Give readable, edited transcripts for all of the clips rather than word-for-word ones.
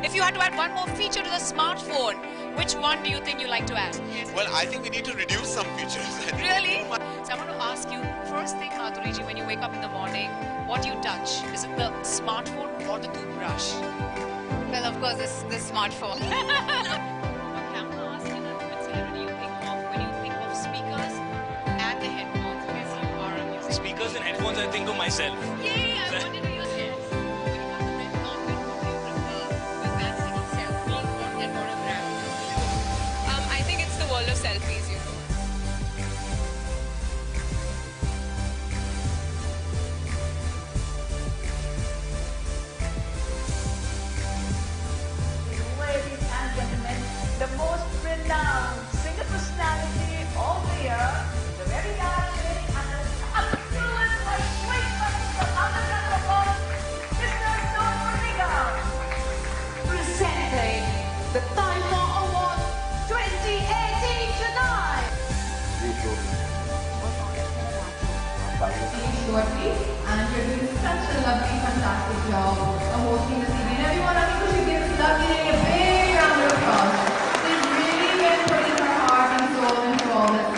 If you had to add one more feature to the smartphone, which one do you think you like to add? Well, I think we need to reduce some features. Really? So I want to ask you, first thing, Madhuriji, when you wake up in the morning, what do you touch? Is it the smartphone or the toothbrush? Well, of course, it's the smartphone. Okay, I'm going to ask you now, what celebrity you think of when you think of speakers and the headphones, because you are a musician. Speakers and headphones, I think of myself. Yay, I wanted to use this. When you have the red carpet, what do you prefer? You guys taking selfie or get photographed? I think it's the world of selfies, you know. Ladies and gentlemen, the most renowned singer personality of the year, the very dashing and affluent but sweet Mr. presenting the Taifa Award 2018 tonight. Shortly, and you're doing such a lovely, fantastic job of hosting this evening. Everyone, I think we should give Lovely a big round of applause. She's really been putting her heart and soul into all this.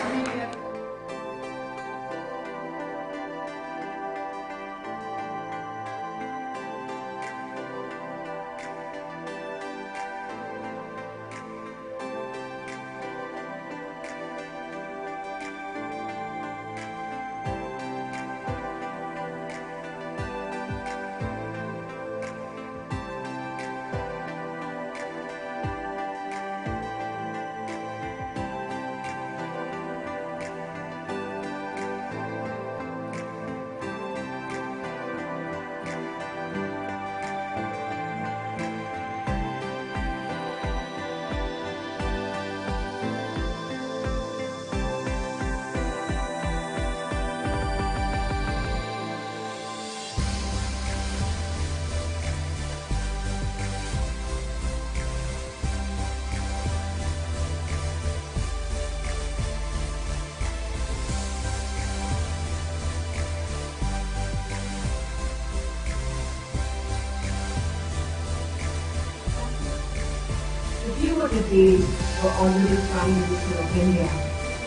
If you were today were already Prime Minister of India,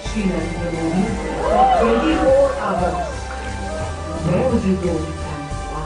Sri Narendra Modi, for 24 hours, where would you go and why?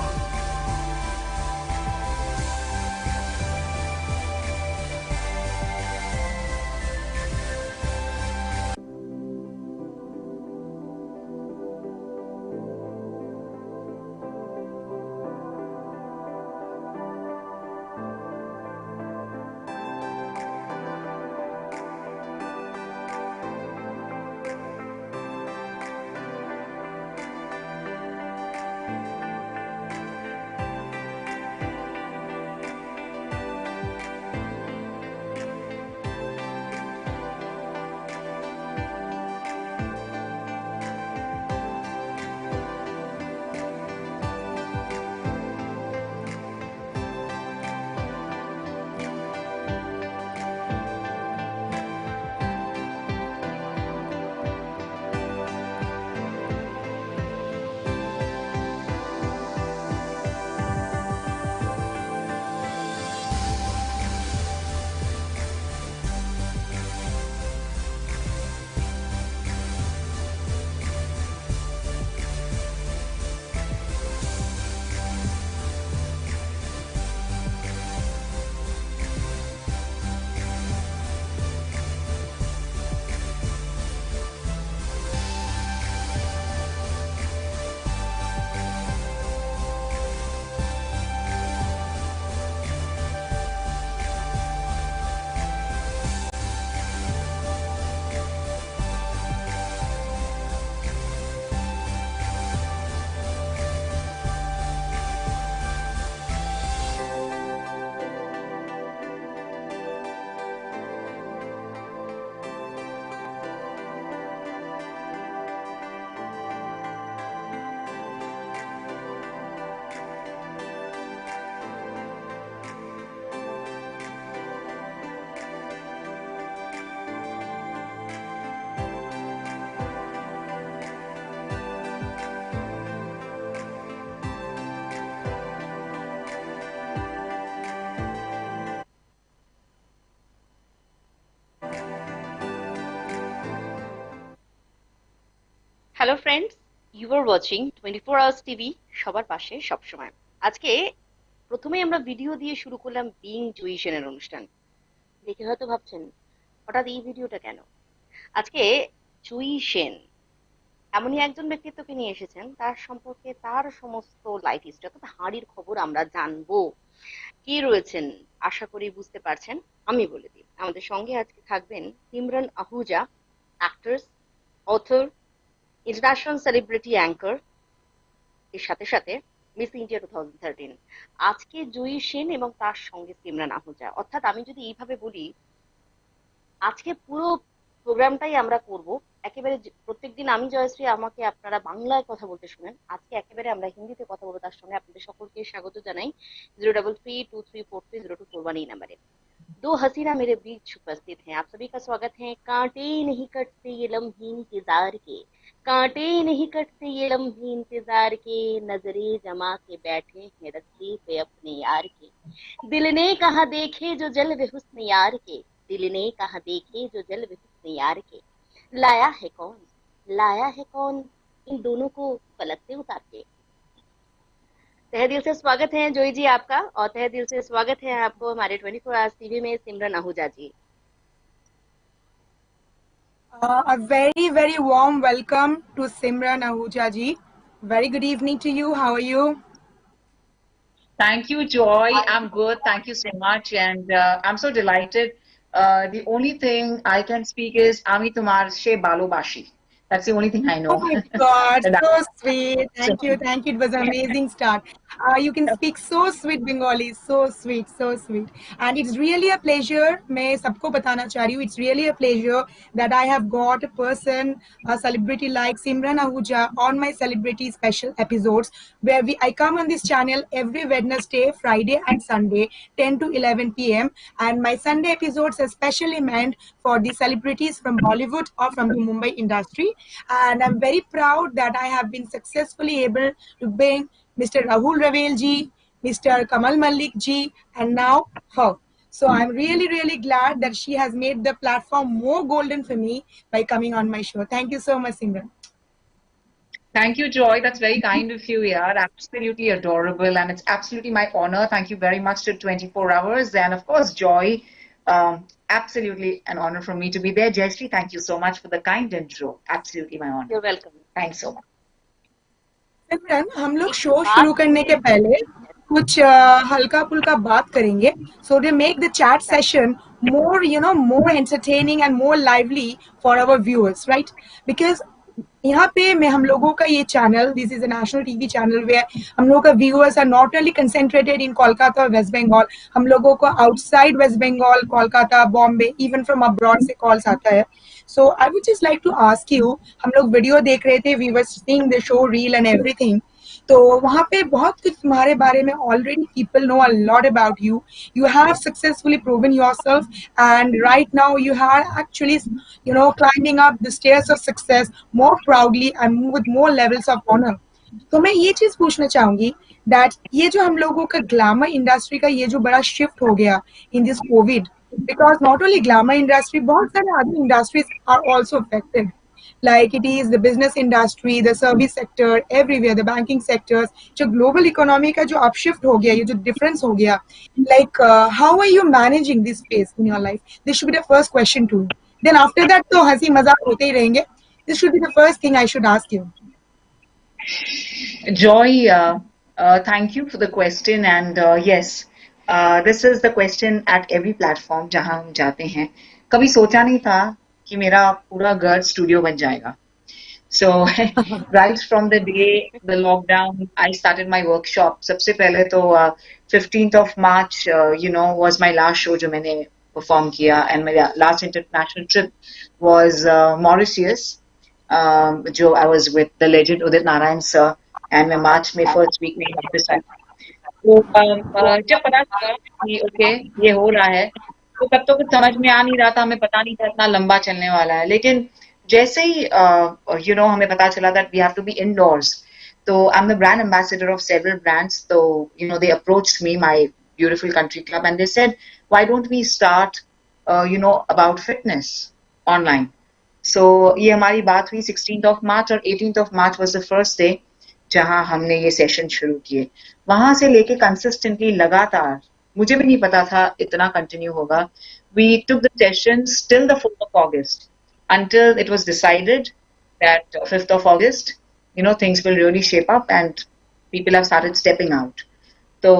Hello friends, you are watching 24 hours TV, সবার পাশে সবসময়। আজকে প্রথমেই আমরা video দিয়ে শুরু করলাম being জুই সেনের অনুষ্ঠান। দেখে হয়তো ভাবছেন হঠাৎ এই ভিডিওটা কেন। আজকে জুই সেন এমনই একজন ব্যক্তিত্বকে নিয়ে এসেছেন, তার সম্পর্কে তার সমস্ত লাইফ হিস্ট্রি অর্থাৎ হাঁড়ির খবর আমরা জানবো। কি রয়েছেন আশা করি বুঝতে পারছেন। আমি বলে দিই, আমাদের সঙ্গে আজকে থাকবেন Simran Ahuja, actress, author, international celebrity anchor, এর সাথে সাথে মিস ইন্ডিয়া 2013। আজকে জয়ী সেন এবং তার সঙ্গে সিমরান আহুজা, অর্থাৎ আমি যদি এইভাবে বলি, আজকে পুরো প্রোগ্রামটাই আমরা করব একেবারে প্রত্যেকদিন আমি জয়শ্রী আমাকে আপনারা বাংলায় কথা বলতে শুনেন, আজকে একেবারে আমরা হিন্দিতে কথা বলবো। তার সঙ্গে আপনাদের সকলকে স্বাগত জানাই 0332342024 এই নাম্বারে। दो हसीना मेरे बीच उपस्थित हैं, आप सभी का स्वागत है। कांटे नहीं कटते ये लम्हे इंतजार के, कांटे नहीं कटते ये लम्हे इंतजार के, नजरे जमा के बैठे हैं रस्ते पे अपने यार के, दिल ने कहा देखे जो जलवे हुस्न यार के, दिल ने कहा देखे जो जलवे हुस्न यार के, लाया है कौन इन दोनों को पलक से उतार के। तहे दिल से स्वागत है जोई जी आपका, और तहे दिल से स्वागत है आपको हमारे 24 आवर्स टीवी में सिमरन आहूजा जी। A very, very warm welcome to Simran Ahuja ji. Very good evening to you. How are you? Thank you, Joy. I'm good. Thank you so much. And I'm so delighted. The only thing I can speak is Ami Tumar She Balobashi. That's the only thing I Oh know. my God, And so sweet. so, Thank you, thank you. It was an amazing start. You can speak so sweet Bengali, so sweet, so sweet. And it's really a pleasure. मैं सबको बताना चाह रही हूँ. It's really a pleasure that I have got a person, a celebrity like Simran Ahuja on my celebrity special episodes, where I come on this channel every Wednesday, Friday, and Sunday, 10 to 11 p.m. And my Sunday episodes are specially meant for the celebrities from Bollywood or from the Mumbai industry. And I'm very proud that I have been successfully able to bring Mr. Rahul Ravel ji, Mr. Kamal Malik ji, and now her. So I'm really, really glad that she has made the platform more golden for me by coming on my show. Thank you so much, Simran. thank you, Joy. That's very kind of you. Yeah, absolutely adorable. And it's absolutely my honor. Thank you very much to 24 Hours. And of course, Joy. Absolutely an honor for me to be there. Jayashree, thank you so much for the kind intro. Absolutely my honor. You're welcome. Thanks so much. सिमरन, हम लोग show शुरू करने के पहले कुछ हल्का फुल्का बात करेंगे, so to make the chat session more, more entertaining and more lively for our viewers, right? Because यहाँ पे मैं हम लोगों का ये channel, this is a national TV channel where हम लोगों का viewers are not only concentrated in Kolkata और वेस्ट बंगाल, हम लोगों को outside West Bengal, Kolkata, Bombay, even from abroad से कॉल्स आता है. So I would just like to ask you, हम लोग वीडियो देख रहे थे, we were seeing the show reel and everything, तो वहां पे बहुत कुछ तुम्हारे बारे में already people know a lot about you. You have successfully proven yourself and right now you are actually climbing up the stairs of success more proudly and with more levels of honor. तो मैं ये चीज पूछना चाहूंगी that ये जो हम लोगों का ग्लैमर इंडस्ट्री का ये जो बड़ा शिफ्ट हो गया in this Covid, because not only glamour industry, बहुत सारे other industries are also affected. Like it is the business industry, the service sector, everywhere, the banking sectors. जो global economy का जो upshift हो गया, ये जो difference हो गया, like how are you managing this phase in your life? This should be the first question to you. Then after that, तो हंसी मजाक होते ही रहेंगे. This should be the first thing I should ask you. Joy, thank you for the question. And yes, this is the question at every platform जहाँ हम जाते हैं. कभी सोचा नहीं था कि मेरा पूरा घर स्टूडियो बन जाएगा. So right from the day the lockdown, I started my workshop. सबसे पहले तो 15th of March, was my last show जो मैंने perform किया, and my last international trip was Mauritius. जो I was with the legend Udit Narayan sir, and मैं मार्च में first week में वापस आई. तो जब पता चला कि ओके ये हो रहा है, तो तब तो कुछ समझ में आ नहीं रहा था, हमें पता नहीं था इतना लंबा चलने वाला है. लेकिन जैसे ही हमें पता चला that we have to be indoors, so I'm the brand ambassador of several brands. So they approached me, my beautiful country club, and they said, why don't we start about fitness online? So ये हमारी बात हुई 16th of March और 18th of March was the first day जहां हमने ये session शुरू किए. वहां से लेके कंसिस्टेंटली लगातार, मुझे भी नहीं पता था इतना कंटिन्यू होगा. We took the sessions till the 4th of August until it was decided that 5th of August, things will really shape up and people have started stepping out. तो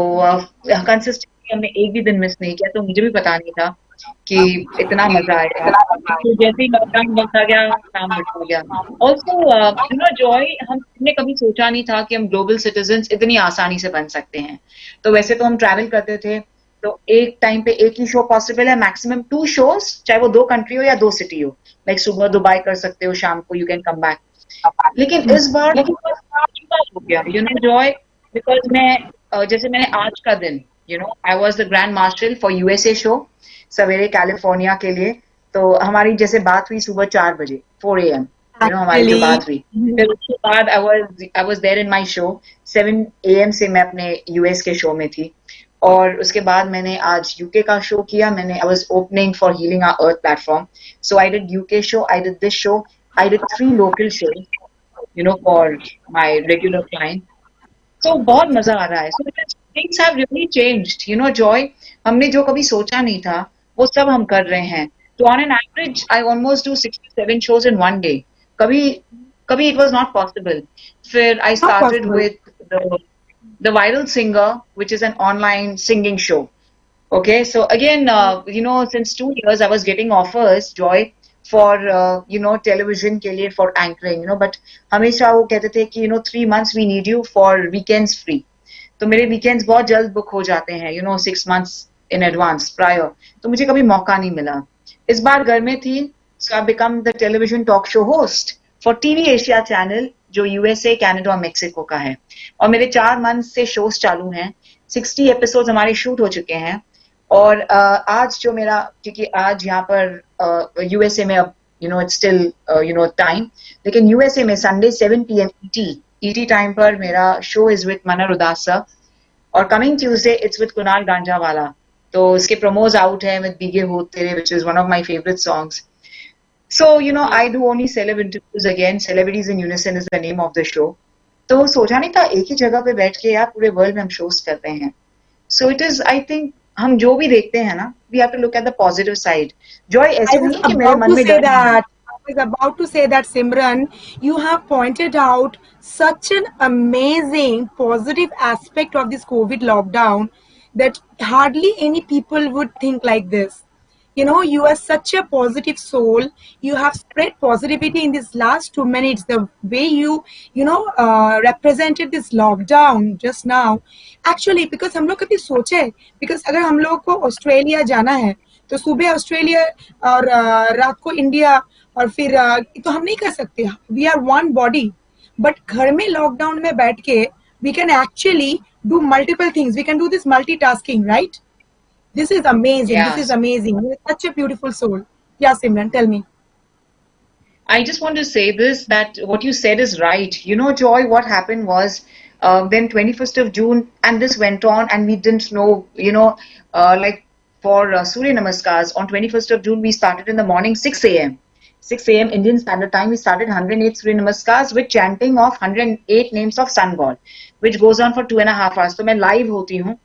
कंसिस्टेंटली हमने एक भी दिन मिस नहीं किया, तो मुझे भी पता नहीं था कि इतना मजा आएगा. तो जैसे ही लॉकडाउन बढ़ता गया, काम बढ़ता गया. ऑल्सो जॉय, हमने कभी सोचा नहीं था कि हम ग्लोबल सिटीजन्स इतनी आसानी से बन सकते हैं. तो वैसे तो हम ट्रैवल करते थे, तो एक टाइम पे एक ही शो पॉसिबल है, मैक्सिमम 2 shows, चाहे वो 2 कंट्री हो या 2 सिटी हो. लाइक सुबह दुबई कर सकते हो, शाम को यू कैन कम बैक. लेकिन इस बार हो गया जॉय, बिकॉज मैं जैसे मैंने आज का दिन I was the grand marshal for USA show सवेरे कैलिफोर्निया के लिए. तो हमारी जैसे बात हुई सुबह 4 बजे 4 AM, हमारी जो बात हुई, फिर उसके बाद I was there in my show 7 AM से मैं अपने यूएस के शो में थी. और उसके बाद मैंने आज यूके का शो किया. I was opening for healing our earth platform. So I did UK show, I did this show, I did 3 local shows for my regular client. तो बहुत मजा आ रहा है. So things have really changed Joy. हमने जो कभी सोचा नहीं था वो सब हम कर रहे हैं. तो on an average I almost do 6 to 7 shows in one day. कभी इट वाज नॉट पॉसिबल. फिर I started with the Viral Singer, which is an online singing show. Okay, so again, since 2 years I was getting offers, Joy, for television के लिए, for anchoring, but हमेशा वो कहते थे कि 3 months we need you for weekends free. तो मेरे weekends बहुत जल्द बुक हो जाते हैं 6 months in advance prior. तो मुझे कभी मौका नहीं मिला. इस बार घर में थी, so I become the television talk show host for TV Asia channel, जो यूएसए, कनाडा और मेक्सिको का है. और मेरे 4 मंथ से शोज चालू हैं. 60 एपिसोड्स हमारे शूट हो चुके हैं. और आज जो मेरा, क्योंकि आज यहाँ पर यूएसए में अब इट्स स्टिल टाइम, लेकिन यूएसए में संडे 7 PM ET टाइम पर मेरा शो इज विद मनर उदासा. और coming Tuesday it's with Kunal Ganjawala. तो इसके प्रोमोज आउट है विद बीगे हो तेरे, which is one of my favourite songs. So, I do only celeb interviews again. Celebrities in Unison is the name of the show. तो सोचा नहीं था एक ही जगह पे बैठ के यार पूरे वर्ल्ड में हम शोज करते हैं. So it is, I think, हम जो भी देखते हैं ना, we have to look at the positive side. Joy, ऐसे नहीं कि मेरे मन में डर है. I was about to say that, Simran, you have pointed out such an amazing positive aspect of this COVID lockdown that hardly any people would think like this. You are such a positive soul. You have spread positivity in these last 2 minutes. The way you represented this lockdown just now. Actually, because हम लोग कभी सोचे, because अगर हम लोग को Australia जाना है, तो सुबह ऑस्ट्रेलिया और रात को इंडिया, और फिर तो हम नहीं कर सकते. We are one body. But घर में लॉकडाउन में बैठ के, we can actually do multiple things. We can do this multitasking, right? This is amazing. Yeah. This is amazing. You're such a beautiful soul. Yeah, Simran, tell me. I just want to say this, that what you said is right. Joy, what happened was, then 21st of June, and this went on, and we didn't know, like for Surya Namaskars, on 21st of June, we started in the morning, 6 AM. 6 AM Indian Standard Time, we started 108 Surya Namaskars with chanting of 108 names of Sun God, which goes on for 2.5 hours. So मैं live होती हूँ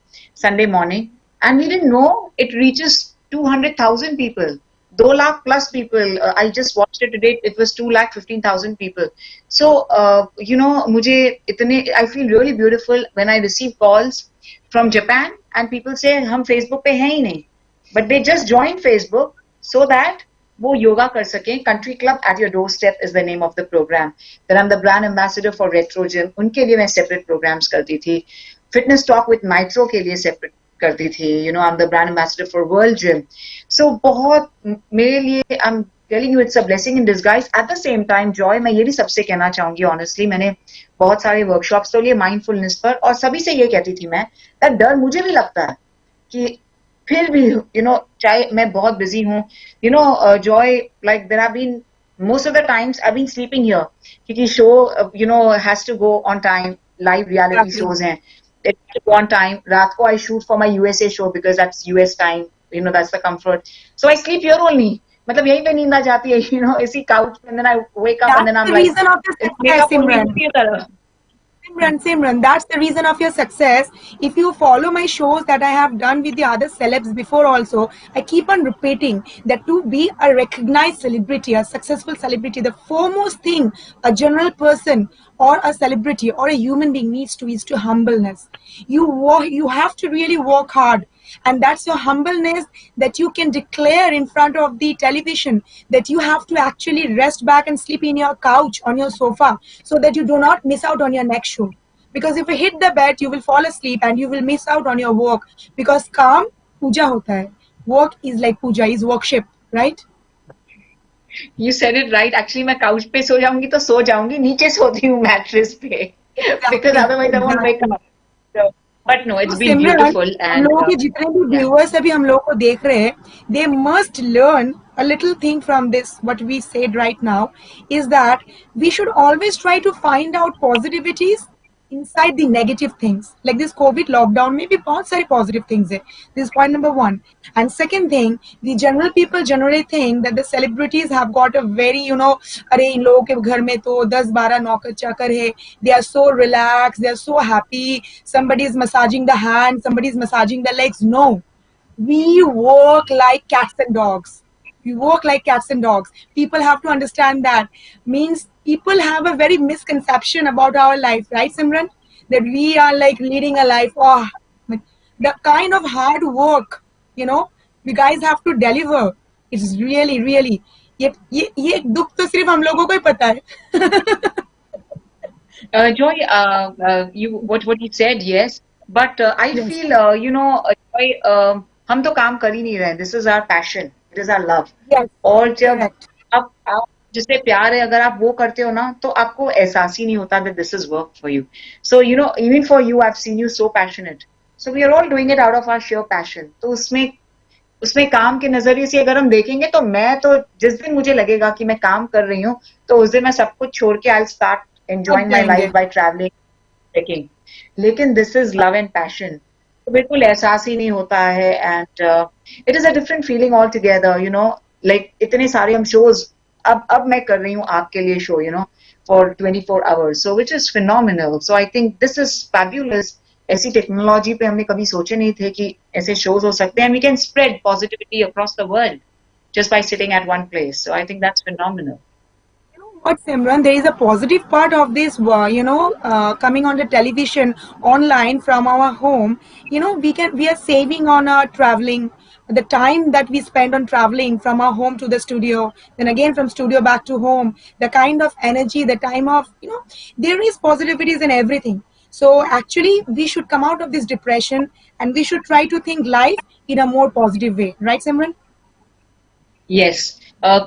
Sunday morning. And we didn't know it reaches 200,000 people, 2 lakh plus people. I just watched it today. It was 2,15,000 people. So, मुझे इतने, I feel really beautiful when I receive calls from Japan and people say हम Facebook पे हैं ही नहीं, but they just join Facebook so that वो योगा कर सकें. Country Club at Your Doorstep is the name of the program. Then I'm the brand ambassador for Retro Gym. उनके लिए मैं separate programs करती थी. Fitness Talk with Nitro के लिए separate करती थी. I'm the brand ambassador for World Gym. So बहुत मेरे लिए, I'm telling you, it's a blessing in disguise. At the same time, Joy, मैं ये भी सबसे कहना चाहूंगी, honestly, मैंने बहुत सारे वर्कशॉप्स तो लिए माइंडफुलनेस पर, और सभी से ये कहती थी मैं, that डर मुझे भी लगता है कि फिर भी चाहे मैं बहुत बिजी हूँ, Joy, like there have been most of the times I've been sleeping here क्योंकि show has to go on time. Live reality shows हैं, one time रात को I shoot for my USA show because that's US time, that's the comfort. So I sleep here only. मतलब यहीं पे नींद आ जाती है, इसी couch पे, and then I wake up and then That's I'm the like, reason of the success, makeup हो रही Simran. होती है तरह. Simran, that's the reason of your success. If you follow my shows that I have done with the other celebs before also, I keep on repeating that to be a recognized celebrity, a successful celebrity, the foremost thing a general person or a celebrity or a human being needs to is to humbleness. You have to really work hard. And that's your humbleness that you can declare in front of the television, that you have to actually rest back and sleep in your couch on your sofa so that you do not miss out on your next show. Because if you hit the bed, you will fall asleep and you will miss out on your work. Because काम पूजा होता है. Work is like puja, is worship, right? You said it right. Actually, मैं couch पे सो जाऊंगी तो सो जाऊंगी, नीचे सोती हूँ mattress पे, because Exactly, otherwise I won't wake exactly. up. So, but no, तो it's been सिमरन, beautiful हम and लोगों के जितने भी yeah. व्यूअर्स अभी हम लोग को देख रहे हैं, they must learn a little thing from this. What we said right now is that we should always try to find out positivities inside the negative things. Like this COVID lockdown में भी बहुत सारी positive things है. This is point number one. And second thing, the general people generally think that the celebrities have got a very, अरे इन लोगों के घर में तो 10-12 नौकर चाकर है. They are so relaxed, they are so happy. Somebody is massaging the hand, somebody is massaging the legs. No, we work like cats and dogs. We work like cats and dogs. People have to understand that. Means people have a very misconception about our life, right, Simran? That we are like leading a life. Oh, the kind of hard work, we guys have to deliver. It's really, really. ये दुख तो सिर्फ हम लोगों को ही पता है. Joy, what you said, yes, but I Yes. feel, Joy, हम तो काम कर ही नहीं रहे हैं. This is our passion, it is our love. Yes. और जब Correct. आप जिससे प्यार है, अगर आप वो करते हो ना, तो आपको एहसास ही नहीं होता that this is work for you. So even for you, I've seen you so passionate. So we are all doing it out of our sheer passion. तो उसमें काम के नजरिए से अगर हम देखेंगे, तो मैं तो जिस दिन मुझे लगेगा कि मैं काम कर रही हूँ, तो उस दिन मैं सब कुछ छोड़ के I'll start enjoying my life by traveling, trekking. लेकिन this is love and passion. तो बिल्कुल एहसास ही नहीं होता है, and it is a different feeling altogether, like इतने सारे हम shows अब मैं कर रही हूँ आपके लिए show, for 24 hours, so which is phenomenal. So I think this is fabulous. ऐसी टेक्नोलॉजी पे हमने कभी सोचे नहीं थे कि ऐसे shows हो सकते हैं, and we can spread positivity across the world just by sitting at one place. So I think that's phenomenal. But Simran, there is a positive part of this, coming on the television online from our home. We are saving on our traveling, the time that we spend on traveling from our home to the studio, then again from studio back to home, the kind of energy, the time of, there is positivities in everything. So actually, we should come out of this depression and we should try to think life in a more positive way, right, Simran? Yes,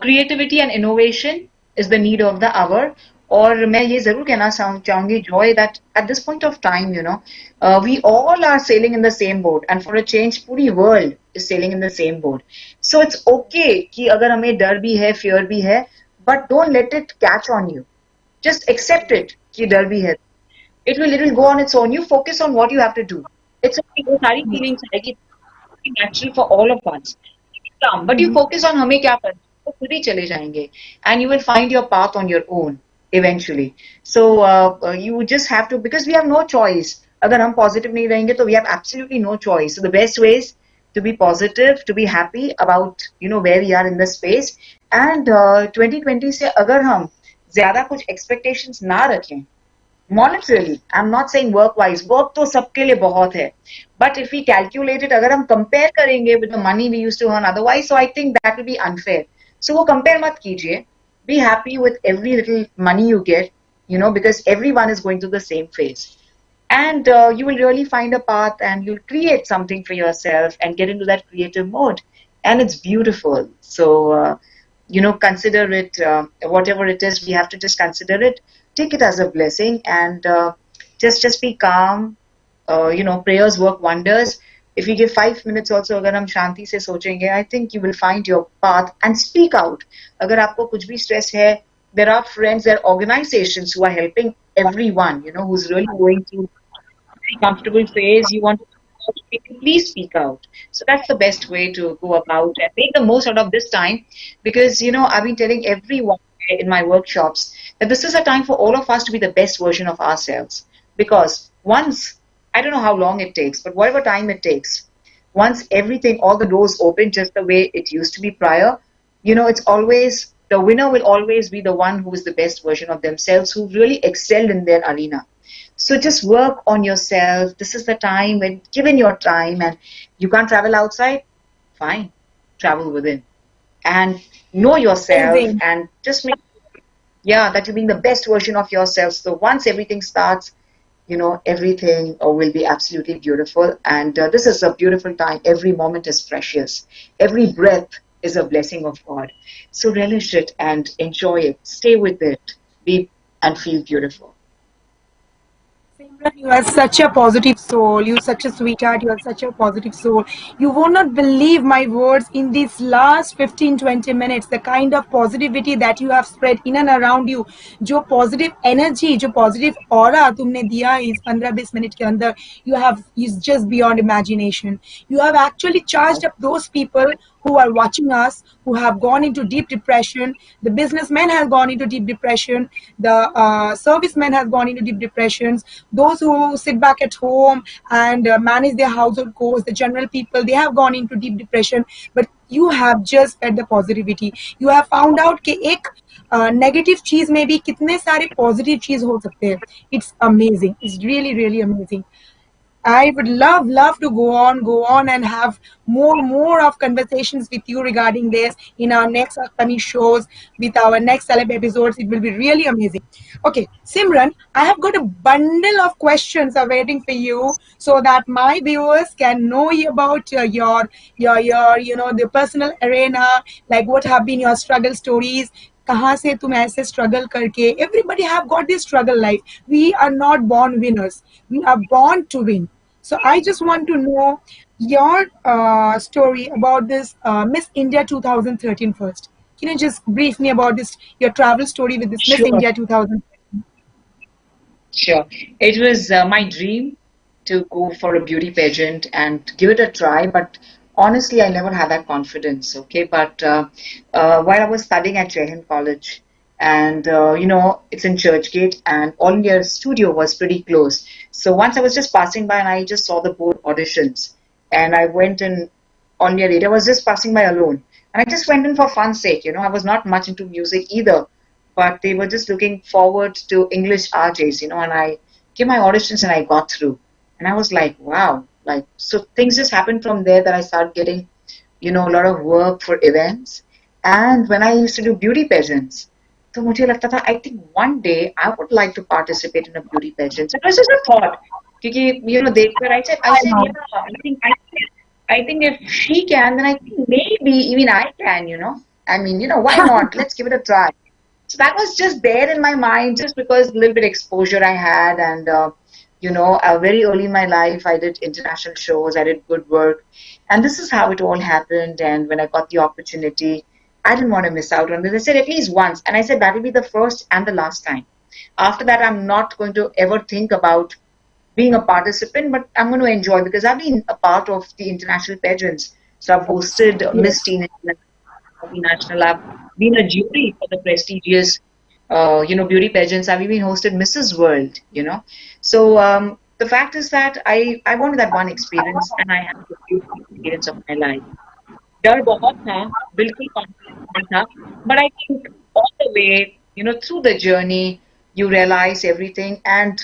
creativity and innovation is the need of the hour. और मैं ये जरूर कहना चाहूंगी, Joy, that at this point of time, we all are sailing in the same boat, and for a change, पूरी world is sailing in the same boat. So it's okay कि अगर हमें डर भी है, fear भी है, but don't let it catch on you. Just accept it कि डर भी है. It will go on its own. You focus on what you have to do. It's okay, वो सारी feelings आएगी, natural for all of us. But you focus on हमें क्या करना है, वो खुद ही चले जाएंगे, and you will find your path on your own eventually. So you just have to, because we have no choice. अगर हम positive नहीं रहेंगे, तो we have absolutely no choice. So the best way is to be positive, to be happy about where we are in the space. And 2020 से अगर हम ज्यादा कुछ expectations ना रखें, monetarily, I'm not saying work-wise, work तो सबके लिए बहुत है, but if we calculate it, अगर हम compare करेंगे with the money we used to earn otherwise, so I think that will be unfair. So वो compare मत कीजिए. Be happy with every little money you get, because everyone is going through the same phase. And you will really find a path, and you'll create something for yourself and get into that creative mode. And it's beautiful. So, consider it, whatever it is, we have to just consider it. Take it as a blessing, and just be calm. Prayers work wonders. If you give 5 minutes also, अगर हम शांति से सोचेंगे, I think you will find your path and speak out. अगर आपको कुछ भी stress है, there are friends, there are organizations who are helping everyone, who's really going through a very comfortable phase. You want to please speak out. So that's the best way to go about and make the most out of this time, because I've been telling everyone in my workshops that this is a time for all of us to be the best version of ourselves. Because once, I don't know how long it takes, but whatever time it takes, once everything, all the doors open just the way it used to be prior, it's always the winner will always be the one who is the best version of themselves, who really excelled in their arena. So just work on yourself. This is the time when, given your time, and you can't travel outside, fine, travel within. And know yourself Amazing. and just make, yeah, that you're being the best version of yourself. So once everything starts, everything will be absolutely beautiful. And this is a beautiful time. Every moment is precious. Every breath is a blessing of God. So relish it and enjoy it. Stay with it. Be and feel beautiful. Simran, you are such a positive soul. You're such a sweetheart. You are such a positive soul. You will not believe my words in these last 15-20 minutes, the kind of positivity that you have spread in and around you. जो positive energy, जो positive aura तुमने दिया है इस 15-20 minute के अंदर, you have is just beyond imagination. You have actually charged up those people who are watching us, who have gone into deep depression. The businessmen have gone into deep depression. The servicemen have gone into deep depressions. Those who sit back at home and manage their household chores, the general people, they have gone into deep depression. But you have just spread the positivity. You have found out कि एक negative चीज में भी कितने सारे positive चीज हो सकते हैं. It's amazing. It's really, really amazing. I would love to go on and have more of conversations with you regarding this in our next upcoming shows, with our next celeb episodes. It will be really amazing. Okay, Simran, I have got a bundle of questions awaiting for you so that my viewers can know about your the personal arena, like what have been your struggle stories. कहाँ से तुम ऐसे struggle करके, everybody have got this struggle life. We are not born winners. We are born to win. So I just want to know your story about this Miss India 2013 first. Can you just brief me about this, your travel story with this Miss Sure. India 2013? Sure. It was my dream to go for a beauty pageant and give it a try, but honestly, I never had that confidence. Okay, but while I was studying at Jehan College, and it's in Churchgate, and All India Studio was pretty close. So once I was just passing by, and I just saw the board auditions, and I went in All India Radio. I was just passing by alone, and I just went in for fun's sake. I was not much into music either, but they were just looking forward to English RJs, and I gave my auditions and I got through. And I was like, wow, like, so things just happened from there that I started getting, a lot of work for events. And when I used to do beauty pageants, तो मुझे लगता था, I think one day I would like to participate in a beauty pageant. So it was just a thought. क्योंकि, देखकर I said, yeah, I think if she can, then I think maybe even I can, I mean, why not? Let's give it a try. So that was just there in my mind, just because a little bit exposure I had, and very early in my life, I did international shows, I did good work, and this is how it all happened. And when I got the opportunity, I didn't want to miss out on this. I said at least once, and I said that will be the first and the last time. After that, I'm not going to ever think about being a participant, but I'm going to enjoy, because I've been a part of the international pageants. So I've hosted Miss Teen International. I've been a jury for the prestigious, beauty pageants. I've even hosted Mrs. World, So the fact is that I wanted that one experience, and I had the beautiful experience of my life. डर बहुत था, बिल्कुल confident था, but I think all the way, through the journey, you realize everything, and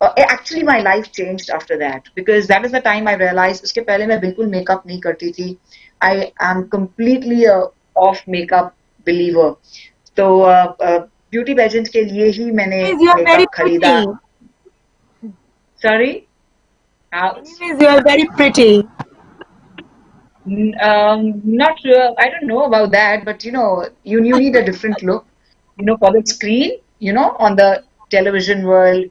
actually my life changed after that, because that is the time I realized उसके पहले मैं बिल्कुल makeup नहीं करती थी. I am completely a off makeup believer. तो beauty pageant के लिए ही मैंने Anyways, you are very makeup खरीदा. pretty. Sorry? Anyways, you are very pretty. Not sure. I don't know about that, but you need a different look, for the screen, on the television world,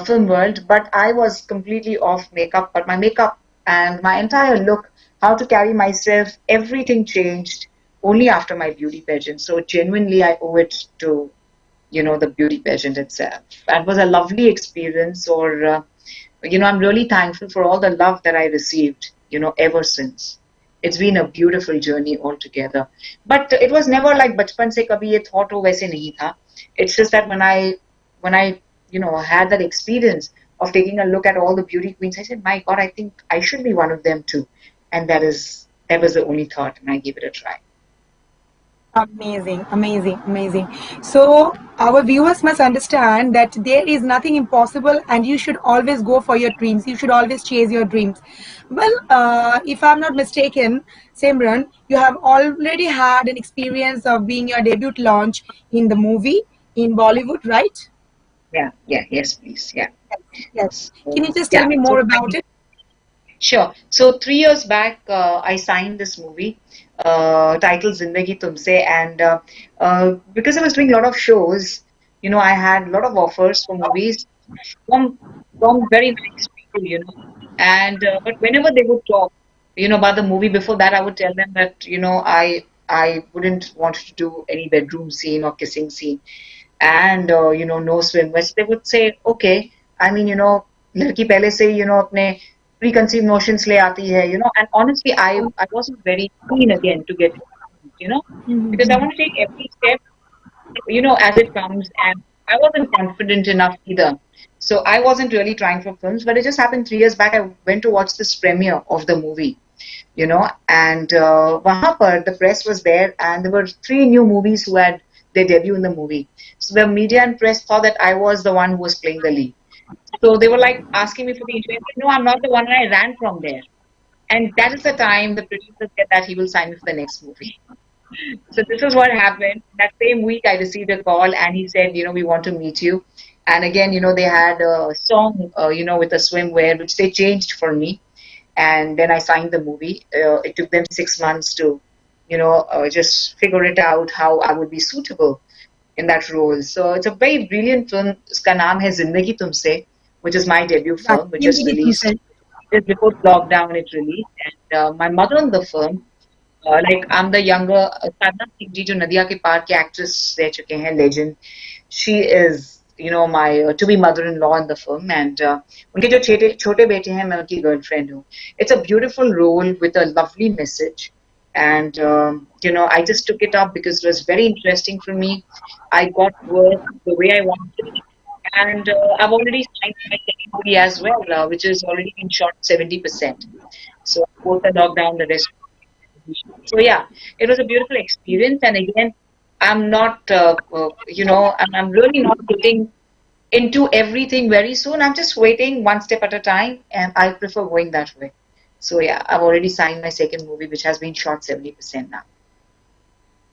film world. But I was completely off makeup. But my makeup and my entire look, how to carry myself, everything changed only after my beauty pageant. So genuinely, I owe it to, the beauty pageant itself. That was a lovely experience. Or I'm really thankful for all the love that I received, ever since. It's been a beautiful journey altogether. But it was never like बचपन से कभी ये thought हो वैसे नहीं था. It's just that when I had that experience of taking a look at all the beauty queens, I said, my God, I think I should be one of them too. And that was the only thought, and I gave it a try. Amazing, amazing, amazing. So, our viewers must understand that there is nothing impossible, and you should always go for your dreams. You should always chase your dreams. Well, if I'm not mistaken, Simran, you have already had an experience of being your debut launch in the movie in Bollywood, right? Yeah, yeah, yes, please, yeah. Yes. Can you So, just tell yeah, me so more about it? sure. So 3 years back, I signed this movie titled Zindagi Tumse, and because I was doing a lot of shows, I had a lot of offers for movies from very nice people, and but whenever they would talk, about the movie before that, I would tell them that I wouldn't want to do any bedroom scene or kissing scene, and no swim, which they would say, okay, I mean, लड़की पहले से ही अपने preconceived notions ले आती है, and honestly I wasn't very keen again to get, because I want to take every step, as it comes, and I wasn't confident enough either. So I wasn't really trying for films, but it just happened 3 years back. I went to watch this premiere of the movie, and वहाँ पर the press was there, and there were 3 new movies who had their debut in the movie. So the media and press thought that I was the one who was playing the lead. So they were like asking me for the interview. I said, no, I'm not the one. And I ran from there. And that is the time the producer said that he will sign me for the next movie. So this is what happened. That same week, I received a call, and he said, we want to meet you. And again, they had a song, with a swimwear, which they changed for me. And then I signed the movie. It took them 6 months to, just figure it out how I would be suitable in that role. So it's a very brilliant film. Uska naam hai Zindagi Tumse, which is my debut Right. film, which just released just before lockdown. It released, and my mother in the film, like I'm the younger Sadhna Singh ji, जो नदिया के पार के actress रह चुके हैं, legend. She is, my to be mother-in-law in the film, and उनके जो छोटे बेटे हैं, मैं उनकी girlfriend हूँ. It's a beautiful role with a lovely message, and I just took it up because it was very interesting for me. I got work the way I wanted, and I've already signed my second movie as well, which is already been shot 70%. So both the lockdown, the rest. So yeah, it was a beautiful experience, and again, I'm not, I'm really not getting into everything very soon. I'm just waiting one step at a time, and I prefer going that way. So yeah, I've already signed my second movie, which has been shot 70% now.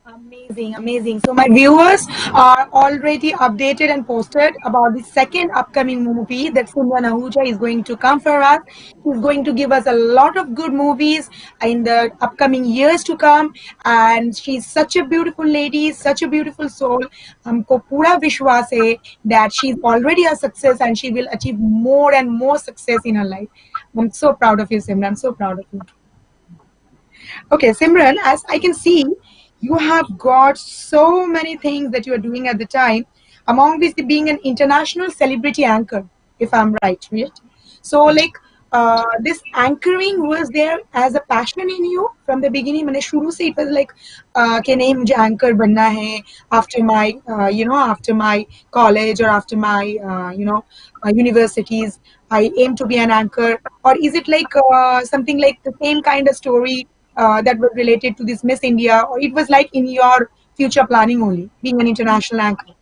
Amazing, amazing. So my viewers are already updated and posted about the second upcoming movie that Simran Ahuja is going to come for us. She's going to give us a lot of good movies in the upcoming years to come. And she's such a beautiful lady, such a beautiful soul. हमको पूरा विश्वास है that she's already a success and she will achieve more and more success in her life. I'm so proud of you, Simran. I'm so proud of you. Okay, Simran, as I can see, you have got so many things that you are doing at the time, among which being an international celebrity anchor, if I'm right? So, like, this anchoring was there as a passion in you from the beginning. मैंने शुरू से it was like कि नहीं मुझे anchor बनना है after my after my college or after my universities. I aim to be an anchor, or is it like something like the same kind of story that was related to this Miss India, or it was like in your future planning only, being an international anchor?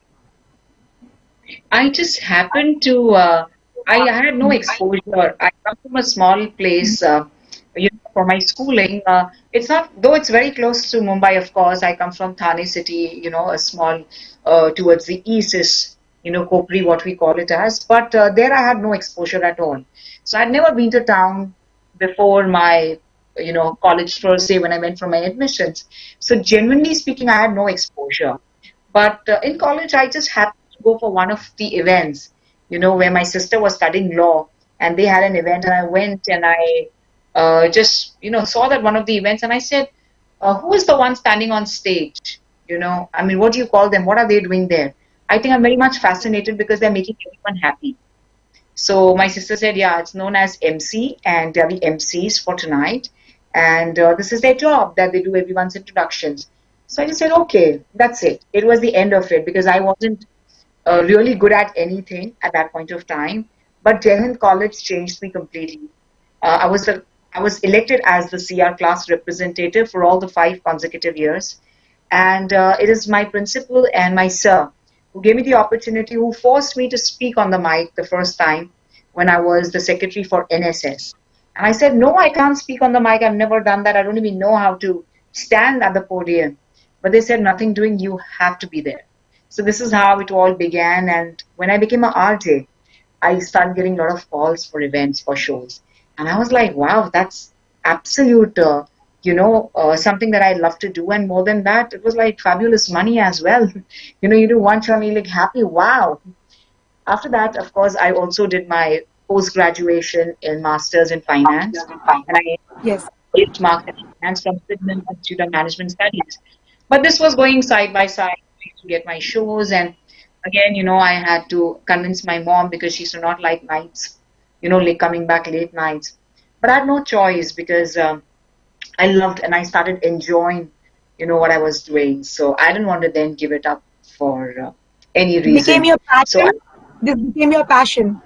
I just happened to, I had no exposure. I come from a small place, for my schooling. It's not, though it's very close to Mumbai, of course. I come from Thane city, a small, towards the east is, Kopri, what we call it as. But there I had no exposure at all. So I'd never been to town before my, college first day when I went for my admissions. So genuinely speaking, I had no exposure. But in college, I just happened to go for one of the events, where my sister was studying law, and they had an event, and I went, and I just, saw that one of the events, and I said, who is the one standing on stage? I mean, what do you call them? What are they doing there? I think I'm very much fascinated because they're making everyone happy. So my sister said, yeah, it's known as MC, and they're the MCs for tonight. And this is their job that they do everyone's introductions. So I just said, okay, that's it. It was the end of it because I wasn't really good at anything at that point of time. But Jai Hind College changed me completely. Uh, I was the I was elected as the CR class representative for all the 5 consecutive years, and it is my principal and my sir who gave me the opportunity, who forced me to speak on the mic the first time when I was the secretary for NSS. And I said, no, I can't speak on the mic. I've never done that. I don't even know how to stand at the podium. But they said, nothing doing, you have to be there. So this is how it all began. And when I became a RJ, I started getting a lot of calls for events, for shows. And I was like, wow, that's absolute, something that I love to do. And more than that, it was like fabulous money as well. You do one show and you're like happy, wow. After that, of course, I also did my post graduation in Masters in Finance. And I Yes. did Marketing and Finance from Sidman Institute of Management Studies. But this was going side by side to get my shows. And again, I had to convince my mom because she used to not like nights, like coming back late nights. But I had no choice because I loved and I started enjoying, what I was doing. So I didn't want to then give it up for any It became reason. your So passion. This became your passion.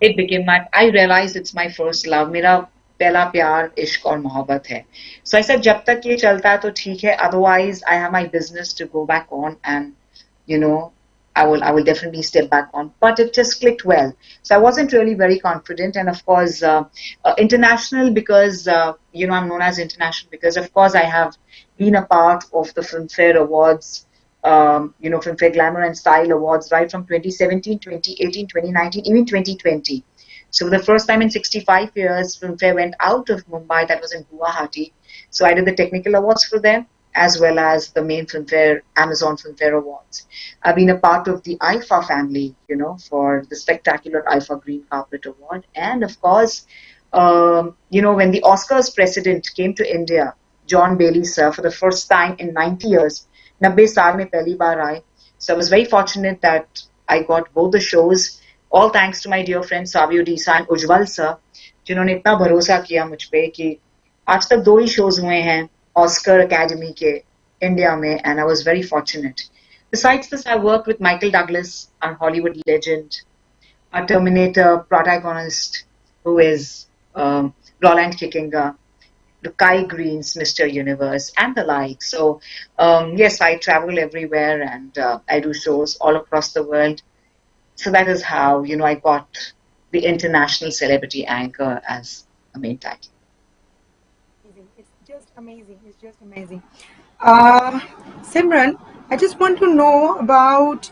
it became I realized it's my first love. मेरा पहला प्यार इश्क और मोहब्बत है. So I said जब तक ये चलता है तो ठीक है. Otherwise, I have my business to go back on, and you know, I will definitely step back on. But it just clicked well. So I wasn't really very confident, and of course, international because I'm known as international because of course I have been a part of the Filmfare Awards. Filmfare Glamour and Style Awards right from 2017, 2018, 2019, even 2020. So for the first time in 65 years, Filmfare went out of Mumbai, that was in Guwahati. So I did the technical awards for them as well as the main Filmfare, Amazon Filmfare Awards. I've been a part of the IFA family, for the spectacular IFA Green Carpet Award. And of course, when the Oscars president came to India, John Bailey, sir, for the first time in 90 years, 90 साल में पहली बार आए. So I was very fortunate that I got both the shows, all thanks to my dear friend Savio Disa and Ujjwal sir, जिन्होंने इतना भरोसा किया मुझ पे कि आज तक 2 ही shows हुए हैं Oscar Academy के India में, and I was very fortunate. Besides this, I worked with Michael Douglas, our Hollywood legend, a Terminator protagonist who is Roland Kickinger, the Kai Green's Mr. Universe, and the like. So, yes, I travel everywhere and I do shows all across the world. So that is how, I got the international celebrity anchor as a main title. It's just amazing. It's just amazing. Simran, I just want to know about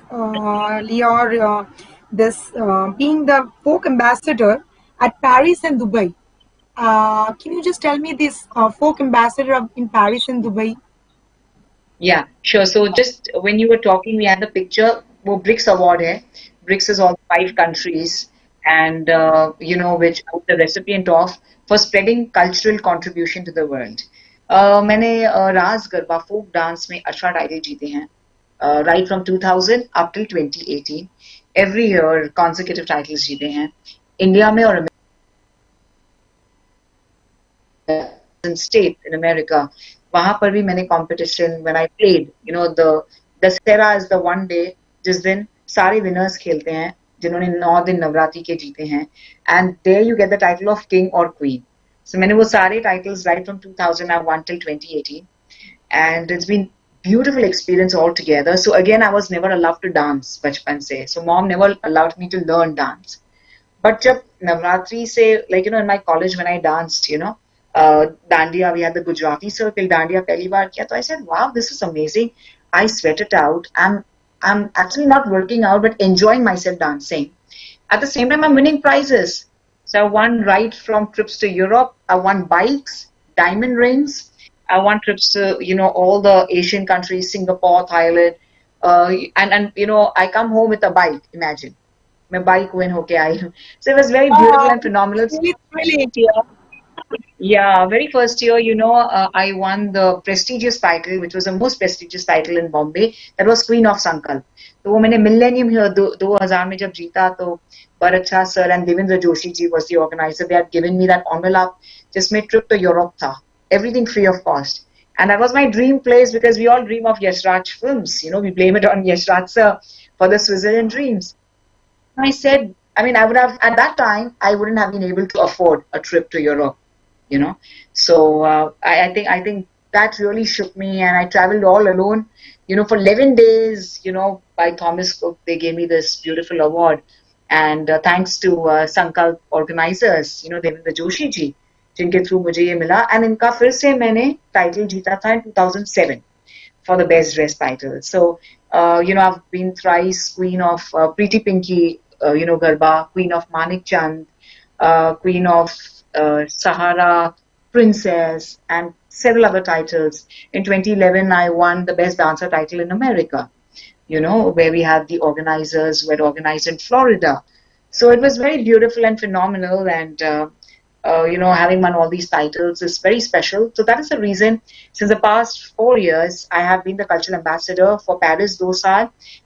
your this being the folk ambassador at Paris and Dubai. Can you just tell me this folk ambassador in Paris and Dubai? Yeah, sure. So just when you were talking, we had the picture. वो BRICS award है. BRICS is all 5 countries, and which I was the recipient of for spreading cultural contribution to the world. मैंने रास garba folk dance में 18 title जीते हैं, right from 2000 up till 2018. Every year consecutive titles जीते हैं. India में और state in America. वहां पर भी मैंने competition when I played. The Dasera is the one day जिस दिन सारे winners खेलते हैं जिन्होंने 9 दिन नवरात्रि के जीते हैं, and there you get the title of king or queen. So मैंने वो सारे titles right from 2000 I won till 2018, and it's been beautiful experience altogether. So again, I was never allowed to dance बचपन से, so mom never allowed me to learn dance. But जब नवरात्रि से, in my college when I danced, Dandiya, we had the Gujarati circle, Dandiya pehli baar kiya, so I said, wow, this is amazing. I sweat it out. I'm actually not working out, but enjoying myself dancing. At the same time, I'm winning prizes. So I won right from trips to Europe. I won bikes, diamond rings. I won trips to, all the Asian countries, Singapore, Thailand. And I come home with a bike, imagine. My bike win hoke aayi. So it was very beautiful and phenomenal. Really thrilling. Yeah, very first year, I won the prestigious title, which was the most prestigious title in Bombay. That was Queen of Sankalp. तो वो मैंने Millennium Year 2000 में जब जीता तो Bharat sir and Devendra Joshi ji was the organizer. They had given me that envelope जिसमें trip to Europe था. Everything free of cost. And that was my dream place because we all dream of Yash Raj films. We blame it on Yash Raj sir for the Switzerland dreams. I said, I mean, I would have, at that time, I wouldn't have been able to afford a trip to Europe, you know. So I think that really shook me, and I traveled all alone, for 11 days, by Thomas Cook, they gave me this beautiful award. And thanks to Sankalp organizers, Devendra Joshi ji, जिनके through मुझे ये मिला and इनका फिर से मैंने title जीता था इन 2007 for the best dress title. So, I've been thrice queen of Preeti Pinky, Garba, queen of Manik Chand, queen of Sahara, princess, and several other titles. In 2011, I won the best dancer title in America, where we had the organizers who had organized in Florida. So it was very beautiful and phenomenal, and having won all these titles is very special. So that is the reason, since the past 4 years, I have been the cultural ambassador for Paris, 2 years.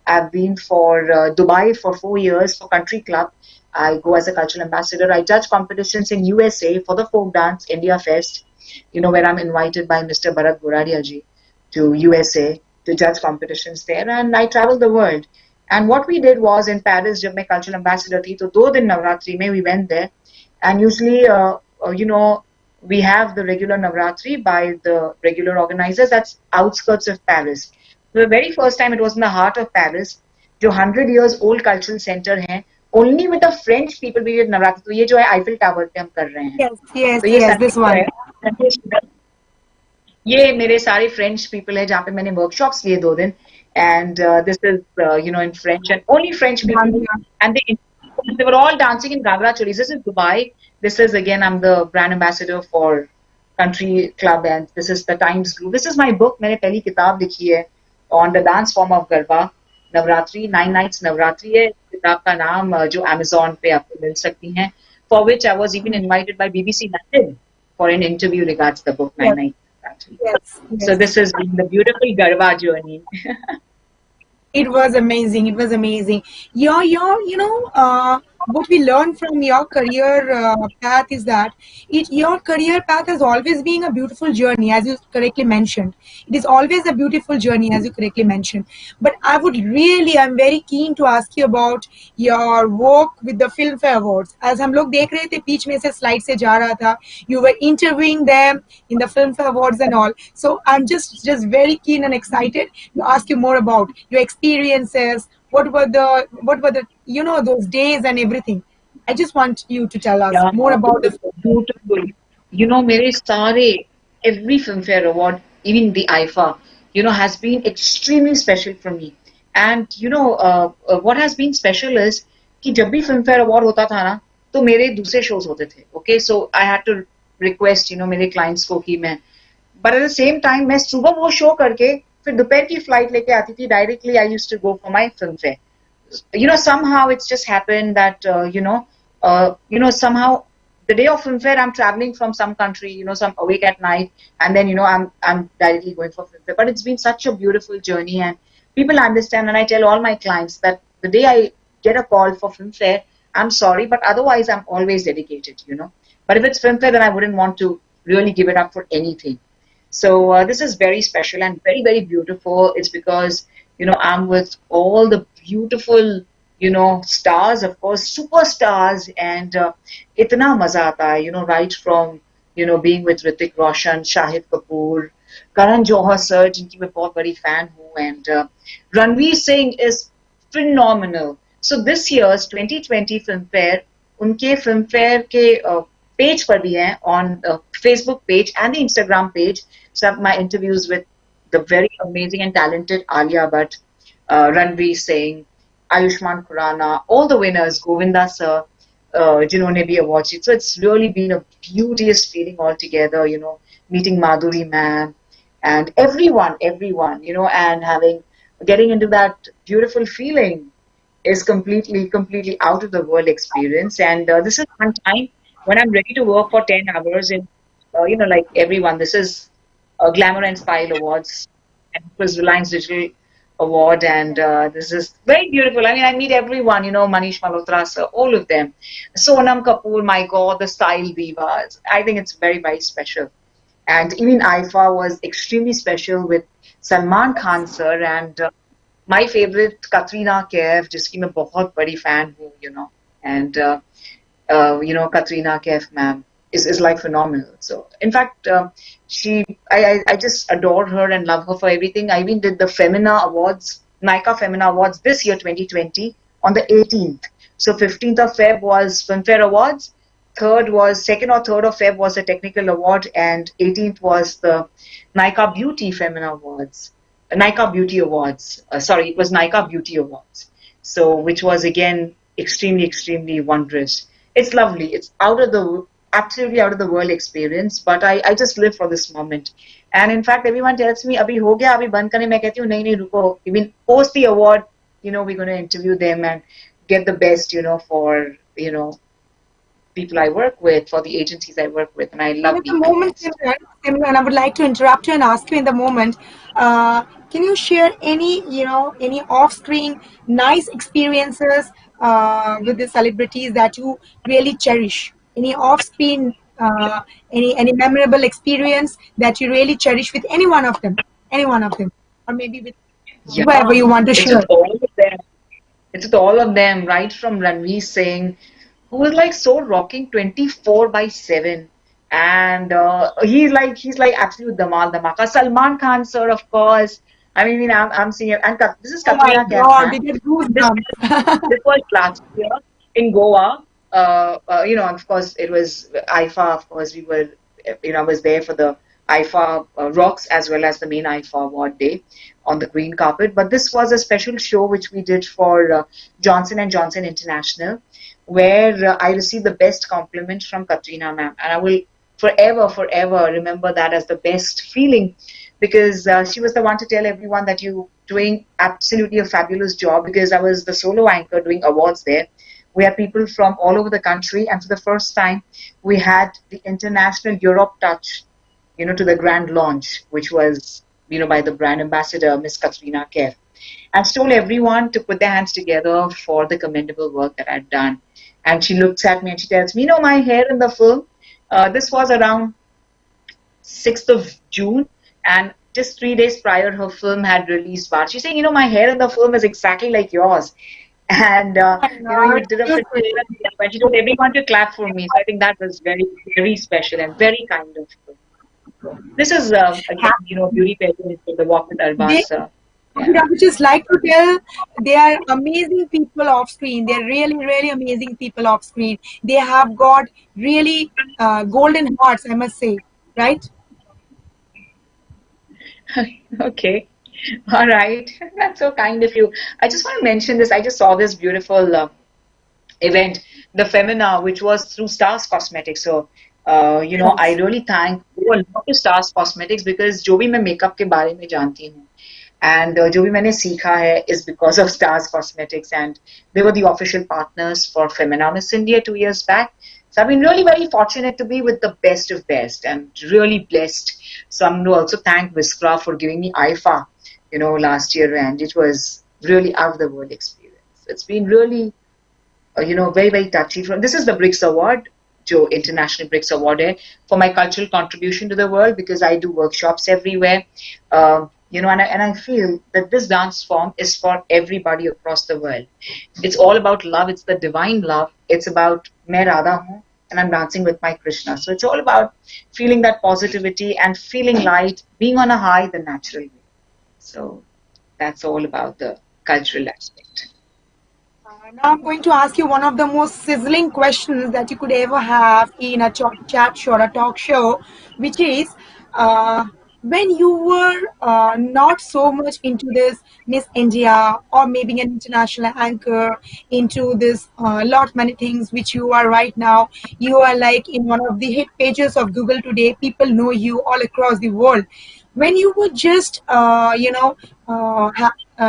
I've been for Dubai for 4 years for Country Club. I go as a cultural ambassador. I judge competitions in USA for the Folk Dance India Fest, where I'm invited by Mr. Bharat Goradia ji to USA to judge competitions there. And I travel the world. And what we did was in Paris, जब मैं cultural ambassador थी, तो 2 दिन नवरात्रि में we went there. And usually, we have the regular Navratri by the regular organizers. That's outskirts of Paris. So the very first time it was in the heart of Paris, जो 100 years old cultural center है, only with the French people we did Navratri. तो ये जो है Eiffel Tower पे हम कर रहे हैं. Yes, this one. ये मेरे सारे French people है जहाँ पे मैंने workshops लिए 2 दिन. And this is, in French, and only French people. And they were all dancing in Gagra cholis. This is Dubai. This is, again, I'm the brand ambassador for Country Club, and this is the Times Group. This is my book. मैंने पहली किताब लिखी है on the dance form of Garba, Navratri, 9 Nights Navratri है. किताब का नाम जो Amazon पे आपको मिल सकती हैं. For which I was even invited by BBC London for an interview regards the book 9 Nights Navratri. Yes. So this has been the beautiful Garba journey. It was amazing. It was amazing. What we learned from your career path is that your career path has always been a beautiful journey, as you correctly mentioned. It is always a beautiful journey, as you correctly mentioned. But I'm very keen to ask you about your work with the Filmfare Awards. As हम लोग देख रहे थे, बीच में से slide से जा रहा था, you were interviewing them in the Filmfare Awards and all. So I'm just very keen and excited to ask you more about your experiences. What were the those days and everything? I just want you to tell us more about it. Beautiful. मेरे सारे every Filmfare Award, even the IFA, has been extremely special for me. And what has been special is कि जब भी Filmfare Award होता था ना, तो मेरे दूसरे shows होते थे. Okay, so I had to request मेरे clients को कि मैं, but at the same time मैं सुबह वो show करके फिर दोपहर की flight लेके आती थी. Directly I used to go for my Filmfare. Somehow it's just happened that somehow the day of Filmfare I'm traveling from some country, some awake at night, and then I'm directly going for Filmfare. But it's been such a beautiful journey, and people understand. And I tell all my clients that the day I get a call for Filmfare, I'm sorry, but otherwise I'm always dedicated. But if it's Filmfare, then I wouldn't want to really give it up for anything. So this is very special and very, very beautiful. It's because I'm with all the beautiful, stars, of course, superstars, and itna maza aata hai, right from, being with Hrithik Roshan, Shahid Kapoor, Karan Johar sir, jinki मैं बहुत बड़ी fan हूँ, and Ranveer Singh is phenomenal. So this year's 2020 Filmfare, उनके Filmfare के page पर भी हैं, on Facebook page and the Instagram page. So my interviews with the very amazing and talented Alia Bhatt, Ranveer Singh, Ayushmann Khurrana, all the winners, Govinda sir, जिन्होंने भी awards जीते. So it's really been a beauteous feeling altogether, meeting Madhuri ma'am and everyone, and getting into that beautiful feeling is completely out of the world experience. And this is one time when I'm ready to work for 10 hours in, like everyone, this is Glamour and Style Awards, and it was Reliance Digital Award, and this is very beautiful. I mean, I meet everyone, Manish Malhotra, sir, all of them. Sonam Kapoor, my God, the style divas. I think it's very, very special. And even IFA was extremely special with Salman Khan, sir, and my favorite Katrina Kaif, जिसकी मैं बहुत बड़ी fan हूँ, and Katrina Kaif ma'am is like phenomenal. So in fact, I just adore her and love her for everything. I even did the Femina Awards, Nika Femina Awards this year, 2020, on the 18th. So 15th of Feb was Filmfare Awards. Second or third of Feb was the technical award, and 18th was the Nika Beauty Femina Awards. Nika Beauty Awards. Sorry, it was Nika Beauty Awards. So, which was again extremely, extremely wondrous. It's lovely. It's absolutely out of the world experience, but I just live for this moment. And in fact, everyone tells me, "Abhi ho gaya, abhi band karne." मैं कहती हूँ, नहीं नहीं रुको. Even post the award, we're going to interview them and get the best, for people I work with, for the agencies I work with, and I love In the being moment, Simran, I would like to interrupt you and ask you in the moment. Can you share any off-screen nice experiences with the celebrities that you really cherish? Any off-screen, any memorable experience that you really cherish with any one of them? Any one of them, or maybe with Yeah, whoever you want to it's share. with all of them. It's with all of them, right from Ranveer Singh, who was like so rocking 24 by 7. And he's like absolute Damal Dhamaka. Salman Khan, sir, of course. I mean, I'm seeing it. And this is Oh my Katrina Kaif, God, we ma'am. get This goosebumps. this was last year in Goa. Of course, it was IFA. Of course, I was there for the IFA Rocks as well as the main IFA award day on the green carpet. But this was a special show which we did for Johnson and Johnson International, where I received the best compliment from Katrina ma'am, and I will forever, forever remember that as the best feeling, because she was the one to tell everyone that you doing absolutely a fabulous job, because I was the solo anchor doing awards there. We had people from all over the country, and for the first time, we had the international Europe touch, to the grand launch, which was, by the brand ambassador, Miss Katrina Kaif, and she told everyone to put their hands together for the commendable work that I'd done. And she looks at me and she tells me, my hair in the film, this was around 6th of June, and just 3 days prior, her film had released Bar. She's saying, my hair in the film is exactly like yours. And, you did a phenomenal job. And she told everyone to clap for me. So I think that was very, very special and very kind of her. This is, again, beauty pageant for the Walk with Arbas. I would just like to tell they are amazing people off screen. They're really, really amazing people off screen. They have got really golden hearts, I must say, right? Okay. All right. That's so kind of you. I just want to mention this. I just saw this beautiful event, the Femina, which was through Stars Cosmetics. So, I really thank a lot to Stars Cosmetics, because जो भी मैं makeup के बारे में जानती हूँ, and जो भी मैंने सीखा है is because of Stars Cosmetics, and they were the official partners for Femina Miss India 2 years back. So I've been really very fortunate to be with the best of best, and really blessed. So I'm going to also thank Viscra for giving me IFA, last year, and it was really out of the world experience. It's been really, very, very touchy. This is the BRICS Award, जो International BRICS Award है, for my cultural contribution to the world, because I do workshops everywhere. And I feel that this dance form is for everybody across the world. It's all about love. It's the divine love. It's about मैं राधा हूँ and I'm dancing with my Krishna. So it's all about feeling that positivity and feeling light, being on a high the natural way. So that's all about the cultural aspect. Now I'm going to ask you one of the most sizzling questions that you could ever have in a chat show or a talk show, which is when you were not so much into this Miss India or maybe an international anchor, into this lot many things which you are right now, you are like in one of the hit pages of Google today. People know you all across the world. When you were just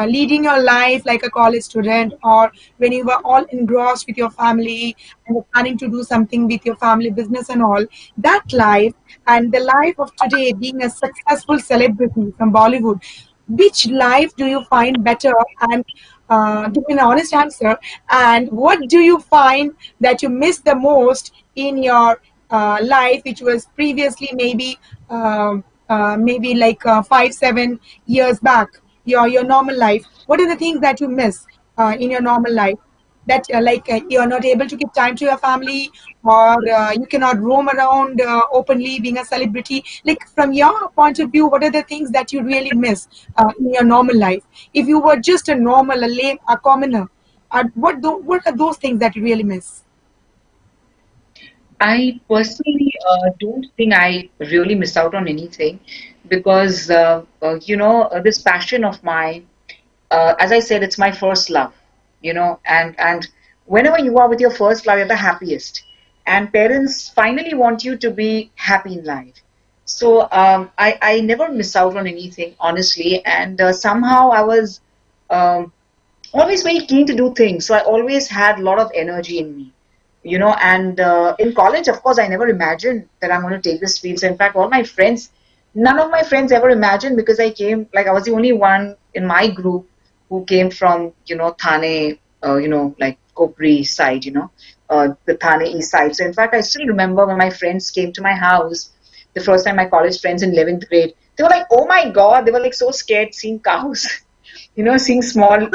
leading your life like a college student, or when you were all engrossed with your family and were planning to do something with your family business and all, that life and the life of today being a successful celebrity from Bollywood, which life do you find better? And give me an honest answer. And what do you find that you miss the most in your life, which was previously maybe like 5 7 years back, your normal life? What are the things that you miss in your normal life, that you're not able to give time to your family, or you cannot roam around openly being a celebrity? Like, from your point of view, what are the things that you really miss in your normal life? If you were just a normal, a lame, a commoner, what are those things that you really miss? I personally don't think I really miss out on anything because, this passion of mine, as I said, it's my first love, and whenever you are with your first love, you're the happiest. And parents finally want you to be happy in life. So I never miss out on anything, honestly. And somehow I was um, always very keen to do things. So I always had a lot of energy in me, and in college, of course, I never imagined that I'm going to take this field. So in fact, all my friends, none of my friends ever imagined, because I came, like, I was the only one in my group who came from, Thane, like Kopri side, the Thane east side. So in fact, I still remember when my friends came to my house, the first time, my college friends in 11th grade, they were like, oh my God, they were like so scared seeing cows. Seeing small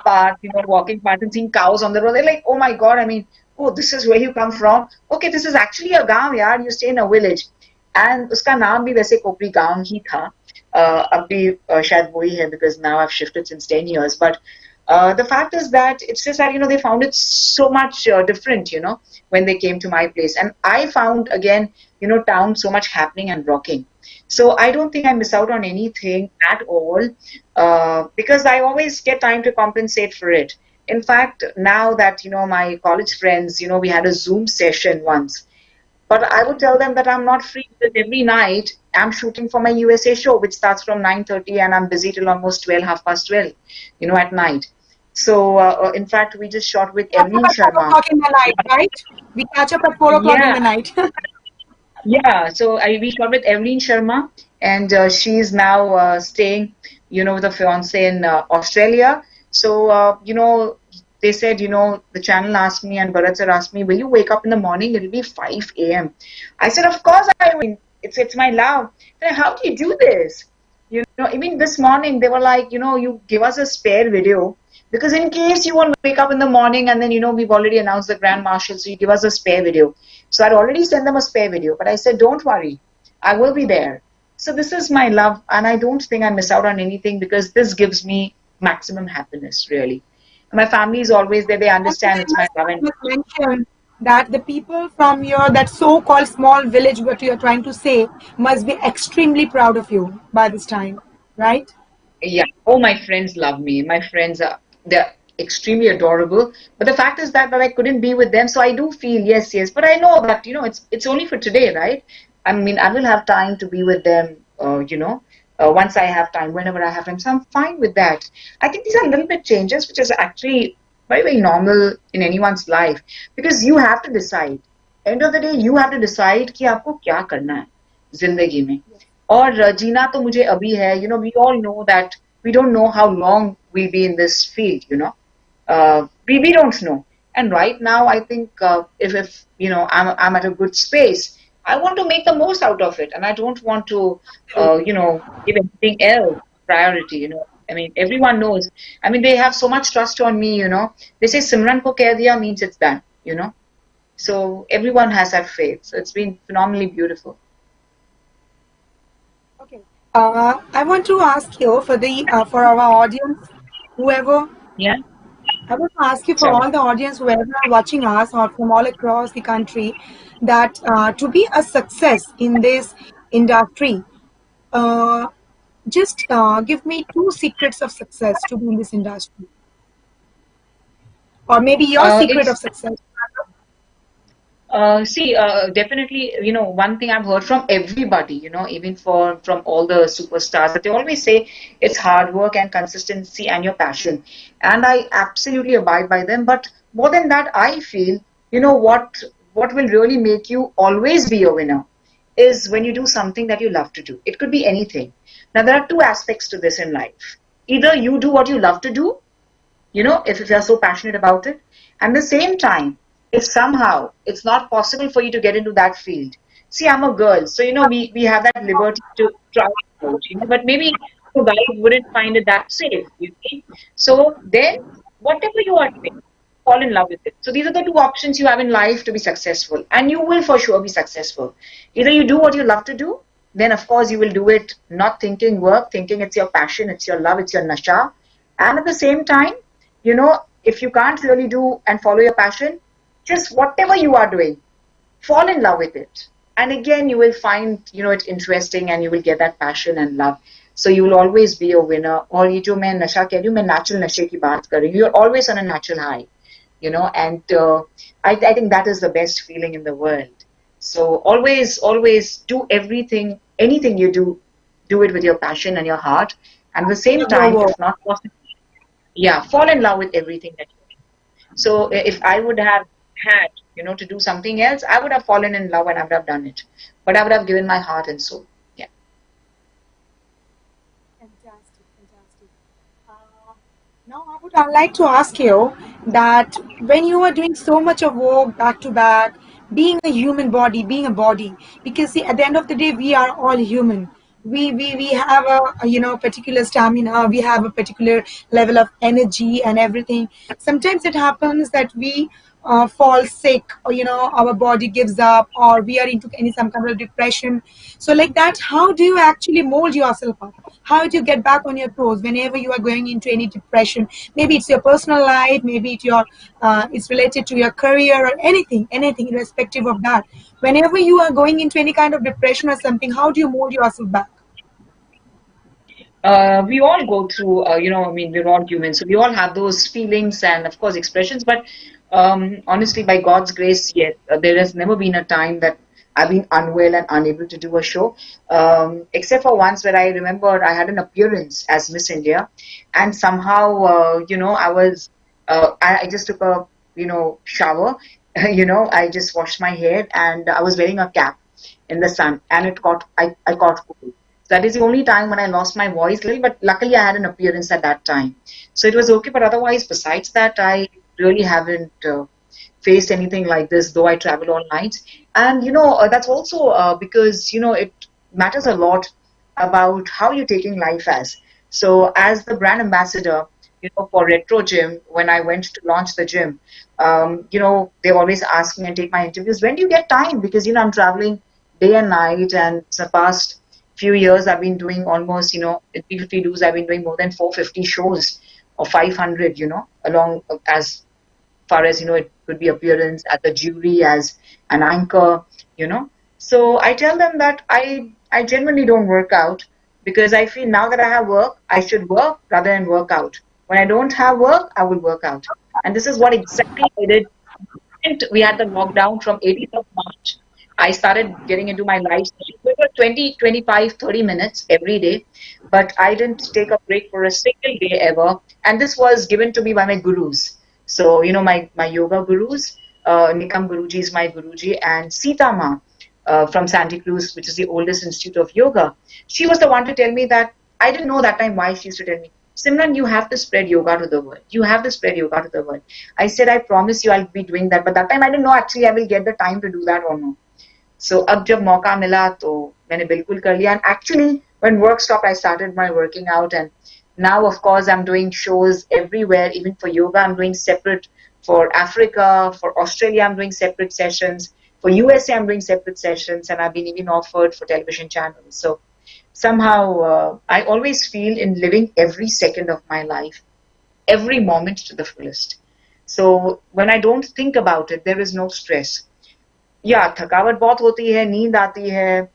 paths, walking paths, and seeing cows on the road. They're like, oh my God, I mean, oh, this is where you come from. Okay, this is actually a gaon, yaar. You stay in a village. And uska naam bhi वैसे Kopri गांव ही था. अब भी शायद वही है, because now I've shifted since 10 years. But the fact is that it's just that, they found it so much different, when they came to my place. And I found, again, town so much happening and rocking. So I don't think I miss out on anything at all, because I always get time to compensate for it. In fact, now that, my college friends, we had a Zoom session once, but I would tell them that I'm not free, because every night I'm shooting for my USA show, which starts from 9:30, and I'm busy till almost 12, half past 12, at night. So, in fact, we just shot with Catch up Evelyn at 4 Sharma. o'clock in the night, right? We catch up at 4 o'clock in Yeah, the night. yeah. So we shot with Evelyn Sharma, and she's now staying, with a fiance in Australia. So, they said, the channel asked me, and Bharat sir asked me, will you wake up in the morning? It'll be 5 a.m. I said, of course I will. It's my love. Then how do you do this? Even this morning they were like, you give us a spare video, because in case you won't wake up in the morning, and then, we've already announced the Grand Marshal, so you give us a spare video. So I'd already sent them a spare video, but I said, don't worry, I will be there. So this is my love, and I don't think I miss out on anything, because this gives me maximum happiness, really. My family is always there. They understand it's my love. I must mention that the people from your that so-called small village, what you are trying to say, must be extremely proud of you by this time, right? Yeah. Oh, my friends love me. My friends are, they're extremely adorable. But the fact is that I couldn't be with them, so I do feel yes, yes. But I know that, it's only for today, right? I mean, I will have time to be with them, once I have time, whenever I have time. So I'm fine with that. I think these are little bit changes, which is actually very, very normal in anyone's life, because you have to decide. End of the day, you have to decide कि आपको क्या करना है जिंदगी में. और जीना तो मुझे अभी है. We all know that we don't know how long we'll be in this field. We don't know. And right now, I think if I'm at a good space, I want to make the most out of it, and I don't want to give anything else priority. I mean, everyone knows. I mean, they have so much trust on me. They say Simran ko keh diya means it's done. So everyone has that faith. So it's been phenomenally beautiful. Okay. I want to ask you for our audience, whoever. Yeah. I want to ask you, for Sorry. all the audience, whoever are watching us or from all across the country, that to be a success in this industry, uh, just give me 2 secrets of success to be in this industry, or maybe your secret of It's success. See, definitely, one thing I've heard from everybody, even from all the superstars, that they always say it's hard work and consistency and your passion. And I absolutely abide by them. But more than that, I feel, what will really make you always be a winner is when you do something that you love to do. It could be anything. Now, there are two aspects to this in life. Either you do what you love to do, if you're so passionate about it. And at the same time, if somehow it's not possible for you to get into that field. See, I'm a girl, so we have that liberty to try it out, but maybe a guy wouldn't find it that safe, you see. So then whatever you are doing, fall in love with it. So these are the two options you have in life to be successful, and you will for sure be successful. Either you do what you love to do, then of course you will do it not thinking work, thinking it's your passion, it's your love, it's your nasha. And at the same time, if you can't really do and follow your passion, just whatever you are doing, fall in love with it. And again, you will find, it interesting, and you will get that passion and love. So you will always be a winner. और ये जो मैं नशा कह रही हूँ, मैं natural नशे की बात कर रही हूँ. You're always on a natural high, and I think that is the best feeling in the world. So always do everything, anything you do it with your passion and your heart. And at the same time, if not possible, yeah, fall in love with everything that you do. So if I would have had, to do something else, I would have fallen in love and I would have done it. But I would have given my heart and soul. Yeah. Fantastic, fantastic. Now, I'd like to ask you that when you are doing so much of work back to back, being a human body, being a body, because see, at the end of the day, we are all human. We have a particular stamina, we have a particular level of energy and everything. Sometimes it happens that we fall sick, or our body gives up, or we are into some kind of depression. So like that, how do you actually mold yourself up? How do you get back on your toes whenever you are going into any depression? Maybe it's your personal life, maybe it's related to your career, or anything irrespective of that. Whenever you are going into any kind of depression or something, how do you mold yourself back? We all go through, we're all human, so we all have those feelings and, of course, expressions. But honestly, by God's grace, yes, there has never been a time that I've been unwell and unable to do a show, except for once where I remember I had an appearance as Miss India, and somehow, I just took a, shower, I just washed my hair, and I was wearing a cap in the sun, and I caught cold. That is the only time when I lost my voice little, but luckily I had an appearance at that time. So it was okay, but otherwise, besides that, I really haven't faced anything like this, though I travel all nights. And, that's also because, it matters a lot about how you're taking life as. So as the brand ambassador, for Retro Gym, when I went to launch the gym, they always ask me and take my interviews, when do you get time? Because, I'm traveling day and night, and it's the past few years I've been doing almost, in 350 dues, I've been doing more than 450 shows or 500, along as far as, it could be appearance at the jury as an anchor, So I tell them that I genuinely don't work out, because I feel now that I have work, I should work rather than work out. When I don't have work, I will work out. And this is what exactly I did. We had the lockdown from 18th of March. I started getting into my life session. It was 20, 25, 30 minutes every day, but I didn't take a break for a single day ever. And this was given to me by my gurus. So, my yoga gurus, Nikam Guruji is my Guruji, and Sita Ma from Santa Cruz, which is the oldest institute of yoga. She was the one to tell me that. I didn't know that time why she used to tell me, Simran, you have to spread yoga to the world. You have to spread yoga to the world. I said, I promise you I'll be doing that. But that time I didn't know actually I will get the time to do that or not. So अब जब मौका मिला तो मैंने बिल्कुल कर लिया. And actually, when work stopped, I started my working out. And now, of course, I'm doing shows everywhere. Even for yoga, I'm doing separate. For Africa, for Australia, I'm doing separate sessions. For USA, I'm doing separate sessions. And I've been even offered for television channels. So somehow, I always feel in living every second of my life, every moment to the fullest. So when I don't think about it, there is no stress. Yeah, थकावट बहुत होती है, नींद आती है,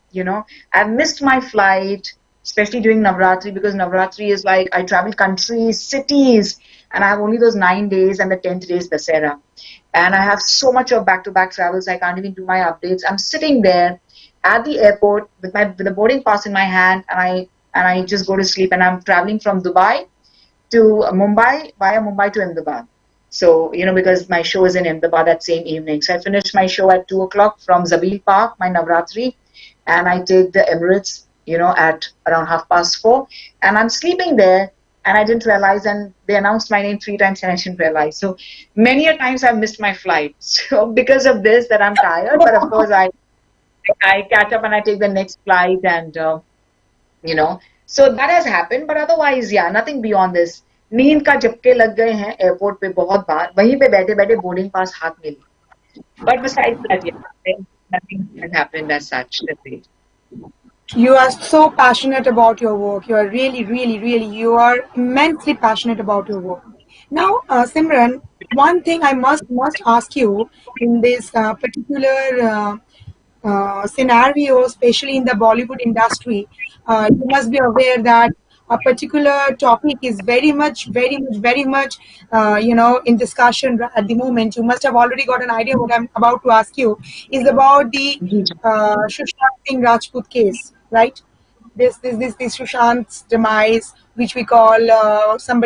I've missed my flight, especially during Navratri, because Navratri is like, I travel countries, cities, and I have only those 9 days, and the 10th day is Dasera. and I have so much of back-to-back travels. I can't even do my updates. I'm sitting there at the airport with the boarding pass in my hand, and I just go to sleep. And I'm traveling from Dubai to Mumbai via Mumbai to Ahmedabad. So, because my show is in Ahmedabad that same evening. So I finished my show at 2 o'clock from Zabil Park, my Navratri, and I take the Emirates, at around 4:30. And I'm sleeping there, and I didn't realize, and they announced my name 3 times and I didn't realize. So many a times I've missed my flight. So because of this, that I'm tired, but of course I catch up and I take the next flight, and so that has happened. But otherwise, yeah, nothing beyond this. नींद का झपके लग गए हैं airport पे बहुत बार, वहीं पे बैठे बैठे बोर्डिंग पास हाथ में ली. But besides that, yeah, nothing has happened as such. That's it. You are so passionate about your work. You are really, really, really, you are immensely passionate about your work. Now, Simran, one thing I must ask you in this particular scenario, especially in the Bollywood industry, you must be aware that a particular topic is very much, in discussion at the moment. You must have already got an idea what I'm about to ask you is about the Sushant Singh Rajput case, right? This Sushant's demise, which we call some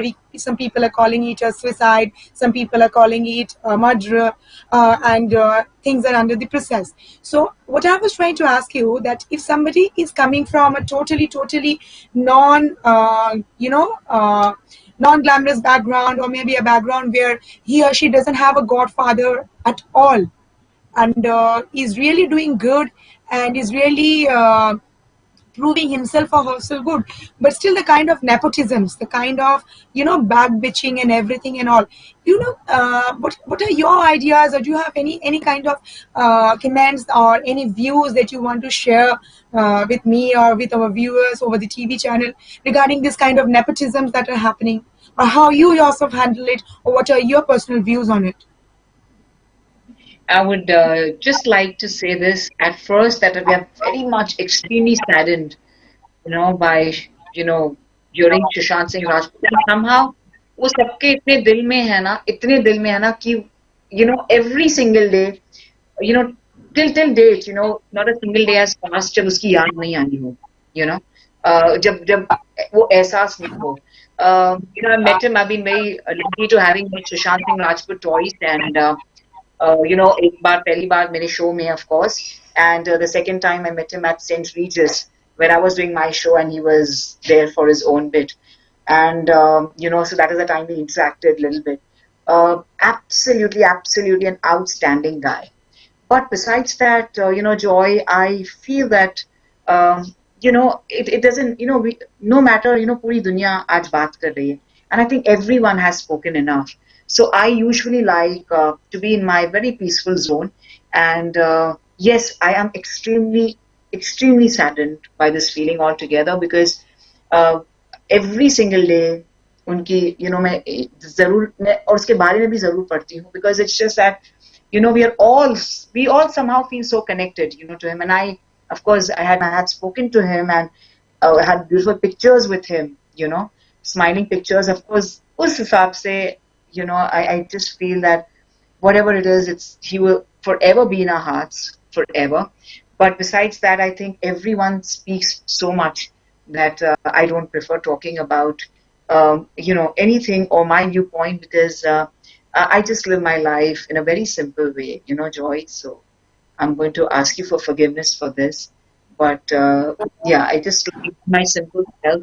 people are calling it a suicide, some people are calling it a murder, and things are under the process. So what I was trying to ask you, that if somebody is coming from a totally non non-glamorous background, or maybe a background where he or she doesn't have a godfather at all, and is really doing good and is really proving himself or herself good, but still the kind of nepotisms, the kind of back bitching and everything and all, what are your ideas, or do you have any kind of comments or any views that you want to share with me or with our viewers over the TV channel regarding this kind of nepotisms that are happening, or how you yourself handle it, or what are your personal views on it? I would just like to say this at first, that we are very much extremely saddened, by, during Sushant Singh Rajput. And somehow, वो सबके इतने दिल में है ना, इतने दिल में है ना कि, every single day, till date, not a single day has passed जब उसकी याद नहीं आनी हो, जब वो एहसास नहीं हो. I met him. I've been very lucky to having met Sushant Singh Rajput twice, and एक बार पहली बार मेरे show में, of course, and the second time I met him at St. Regis when I was doing my show, and he was there for his own bit, and so that is the time we interacted a little bit. Absolutely an outstanding guy. But besides that, Joy, I feel that it doesn't, no matter, पूरी दुनिया आज बात कर रही है, and I think everyone has spoken enough. So I usually like to be in my very peaceful zone, and yes, I am extremely saddened by this feeling altogether, because every single day उनकी मैं जरूर और उसके बारे में भी जरूर पढ़ती हूँ, because it's just that we all somehow feel so connected to him. And I, of course, I had spoken to him, and I had beautiful pictures with him, smiling pictures. Of course, उस हिसाब से I just feel that whatever it is, he will forever be in our hearts, forever. But besides that, I think everyone speaks so much that I don't prefer talking about anything or my viewpoint, because I just live my life in a very simple way, Joy. So I'm going to ask you for forgiveness for this. But yeah, I just live my simple self,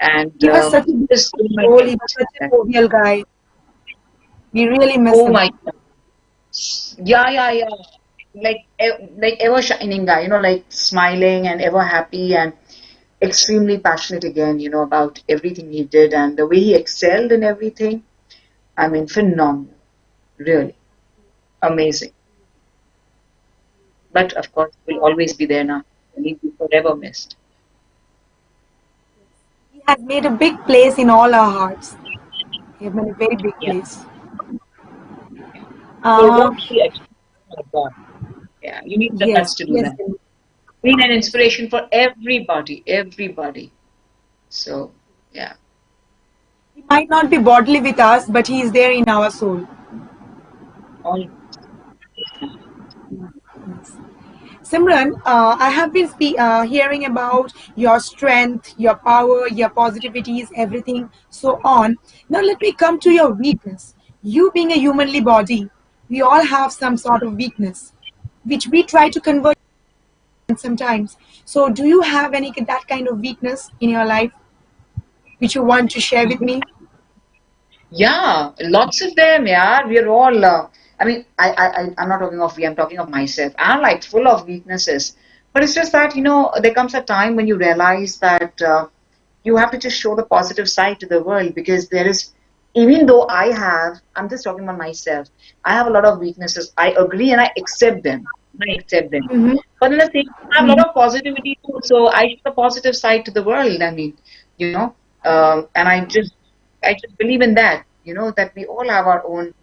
and He was such a just do my he was best. such a jovial guy. We really miss Oh him. my God. Yeah. Like ever shining guy, like smiling and ever happy, and extremely passionate again, about everything he did, and the way he excelled in everything. I mean, phenomenal. Really. Amazing. But of course, will always be there now. And he'll be forever missed. He has made a big place in all our hearts. He has made a very big Yeah. place. For what he achieved, oh my God. Yeah, you need the guts Yes, to do yes. that. Being an inspiration for everybody. So, yeah. He might not be bodily with us, but he is there in our soul. Always. Simran, I have been hearing about your strength, your power, your positivities, everything, so on. Now, let me come to your weakness. You being a humanly body, we all have some sort of weakness, which we try to convert sometimes. So, do you have any that kind of weakness in your life, which you want to share with me? Yeah, lots of them. Yeah, we're all. I mean, I'm not talking of we. I'm talking of myself. I'm like full of weaknesses, but it's just that there comes a time when you realize that you have to just show the positive side to the world because there is. Even though I'm just talking about myself. I have a lot of weaknesses. I agree and I accept them. I accept them. Mm-hmm. But in the same, I have a lot of positivity too. So I show the positive side to the world. I mean, and I just believe in that, that we all have our own,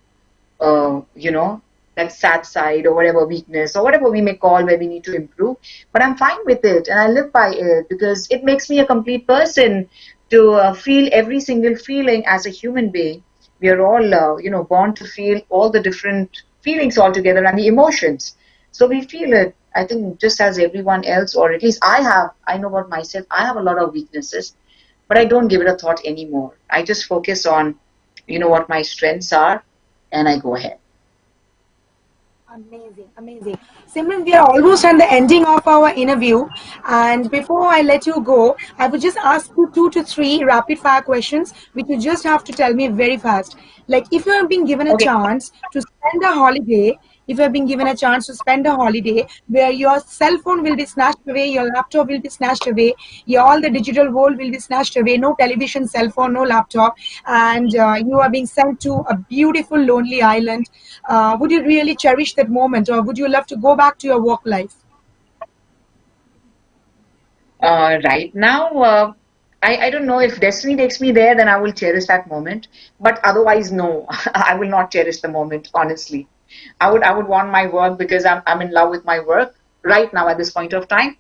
that sad side or whatever weakness or whatever we may call where we need to improve. But I'm fine with it and I live by it because it makes me a complete person to feel every single feeling as a human being. We are all, born to feel all the different feelings altogether and the emotions. So we feel it, I think, just as everyone else, or at least I know about myself, I have a lot of weaknesses but I don't give it a thought anymore. I just focus on, what my strengths are, and I go ahead. Amazing, amazing. Simran, we are almost at the ending of our interview. And before I let you go, I would just ask you 2 to 3 rapid fire questions, which you just have to tell me very fast. Like, if you have been given a Okay. chance to spend a holiday, if you have been given a chance to spend a holiday where your cell phone will be snatched away, your laptop will be snatched away, all the digital world will be snatched away, no television, cell phone, no laptop, and you are being sent to a beautiful, lonely island, would you really cherish that moment or would you love to go back to your work life? Right now, I don't know if destiny takes me there, then I will cherish that moment. But otherwise, no, I will not cherish the moment, honestly. I would want my work because I'm in love with my work right now at this point of time.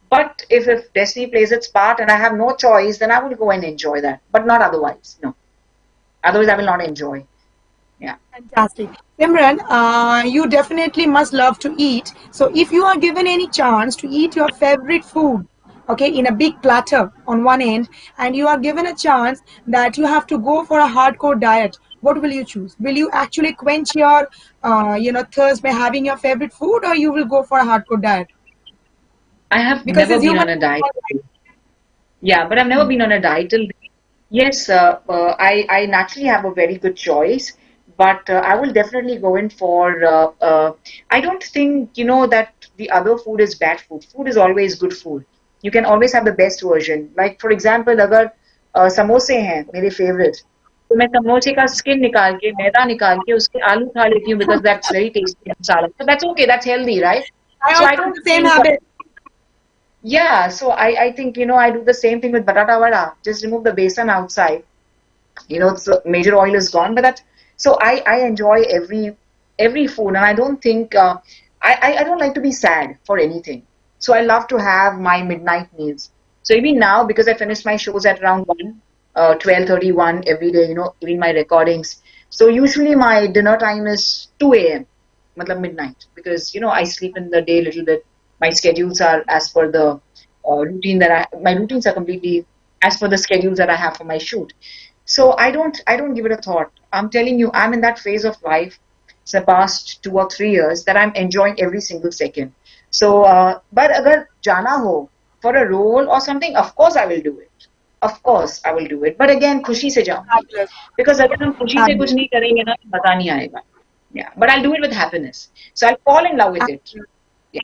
But if destiny plays its part and I have no choice, then I will go and enjoy that. But not otherwise, no. Otherwise, I will not enjoy. Yeah. Fantastic. Simran, you definitely must love to eat. So if you are given any chance to eat your favorite food, okay, in a big platter on one end, and you are given a chance that you have to go for a hardcore diet, what will you choose? Will you actually quench your, thirst by having your favorite food, or you will go for a hardcore diet? I have Because never it's been human. on a diet. Yeah, but I've never been on a diet till then. Yes, I naturally have a very good choice, but I will definitely go in for. I don't think that the other food is bad food. Food is always good food. You can always have the best version. Like for example, अगर समोसे हैं मेरे favorite, तो मैं समोसे का skin निकाल के मैदा निकाल के उसके आलू खा लेती हूँ because that's very tasty and salad. So that's okay. That's healthy, right? I So also I have don't the same think. habit. Yeah, so I think, I do the same thing with batata vada. Just remove the besan outside. So major oil is gone, but that's so I enjoy every food, and I don't think I don't like to be sad for anything. So I love to have my midnight meals. So even now, because I finish my shows at around 1, 12:31 every day, even my recordings. So usually my dinner time is 2 a.m. matlab midnight, because I sleep in the day a little bit. My schedules are as per the my routines are completely as per the schedules that I have for my shoot. So I don't give it a thought. I'm telling you, I'm in that phase of life, it's the past 2 or 3 years, that I'm enjoying every single second. So but agar jana ho for a role or something, of course I will do it. Of course I will do it. But again, खुशी से जाऊंगी. Fabulous. Because अगर हम खुशी से कुछ Fabulous. नहीं करेंगे ना, तो मजा नहीं आएगा. Yeah, but I'll do it with happiness. So I'll fall in love with it. Yeah,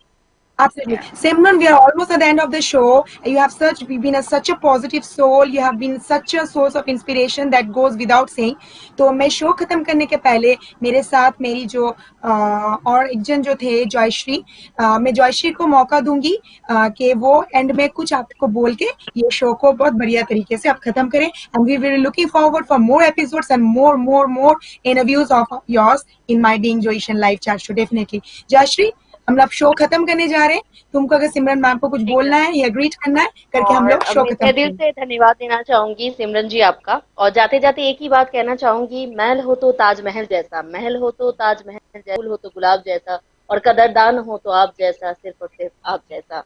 Absolutely. yeah. Simran, we are almost at the end of the show. You have been such a positive soul. You have been such a source of inspiration that goes without saying. तो मैं show खत्म करने के पहले मेरे साथ मेरी जो और एक जन जो थे जयश्री, मैं जयश्री को मौका दूंगी कि वो एंड में कुछ आपको बोल के ये शो को बहुत बढ़िया तरीके से आप खत्म करें. And we will looking forward for more episodes and more interviews of yours in my Being Joycian live chat show. Definitely. Jayashri, हम लोग शो खत्म करने जा रहे हैं. तुमको अगर सिमरन मैम को कुछ बोलना है या ग्रीट करना है करके हम और लोग शो मैं खत्म तहे दिल करेंगे. से धन्यवाद देना चाहूंगी सिमरन जी आपका. और जाते जाते एक ही बात कहना चाहूंगी, महल हो तो ताजमहल जैसा, महल हो तो ताजमहल जैसा, फूल हो तो गुलाब जैसा, और कदरदान हो तो आप जैसा, सिर्फ और सिर्फ आप जैसा.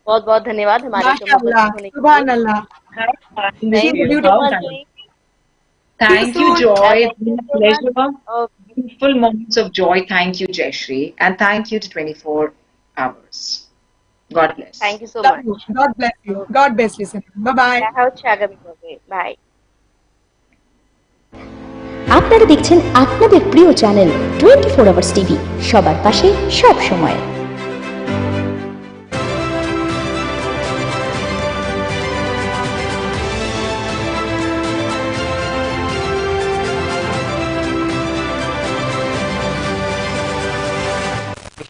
बहुत बहुत धन्यवाद हमारे शो में माशाल्लाह, उपस्थित होने के सुभान लिए. अल्लाह. Thank She's a you How so beautiful. Much nice. जी. Thank you, soon. Joy. Thank It's you been a so much. pleasure. Beautiful moments of joy. Thank you, Jayashree. And thank you to 24 hours. God bless. Thank you so Love much. you. God bless you. God bless you, Simran. Bye bye. দেখা হচ্ছে আগামী পর্বে. By. আপনারা দেখছেন আপনাদের প্রিয় channel 24 hours TV, সবার পাশে সব সময়।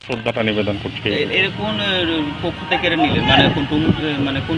শ্রদ্ধাটা নিবেদন করছি। এর কোন পক্ষ থেকে নিলেন, মানে কোন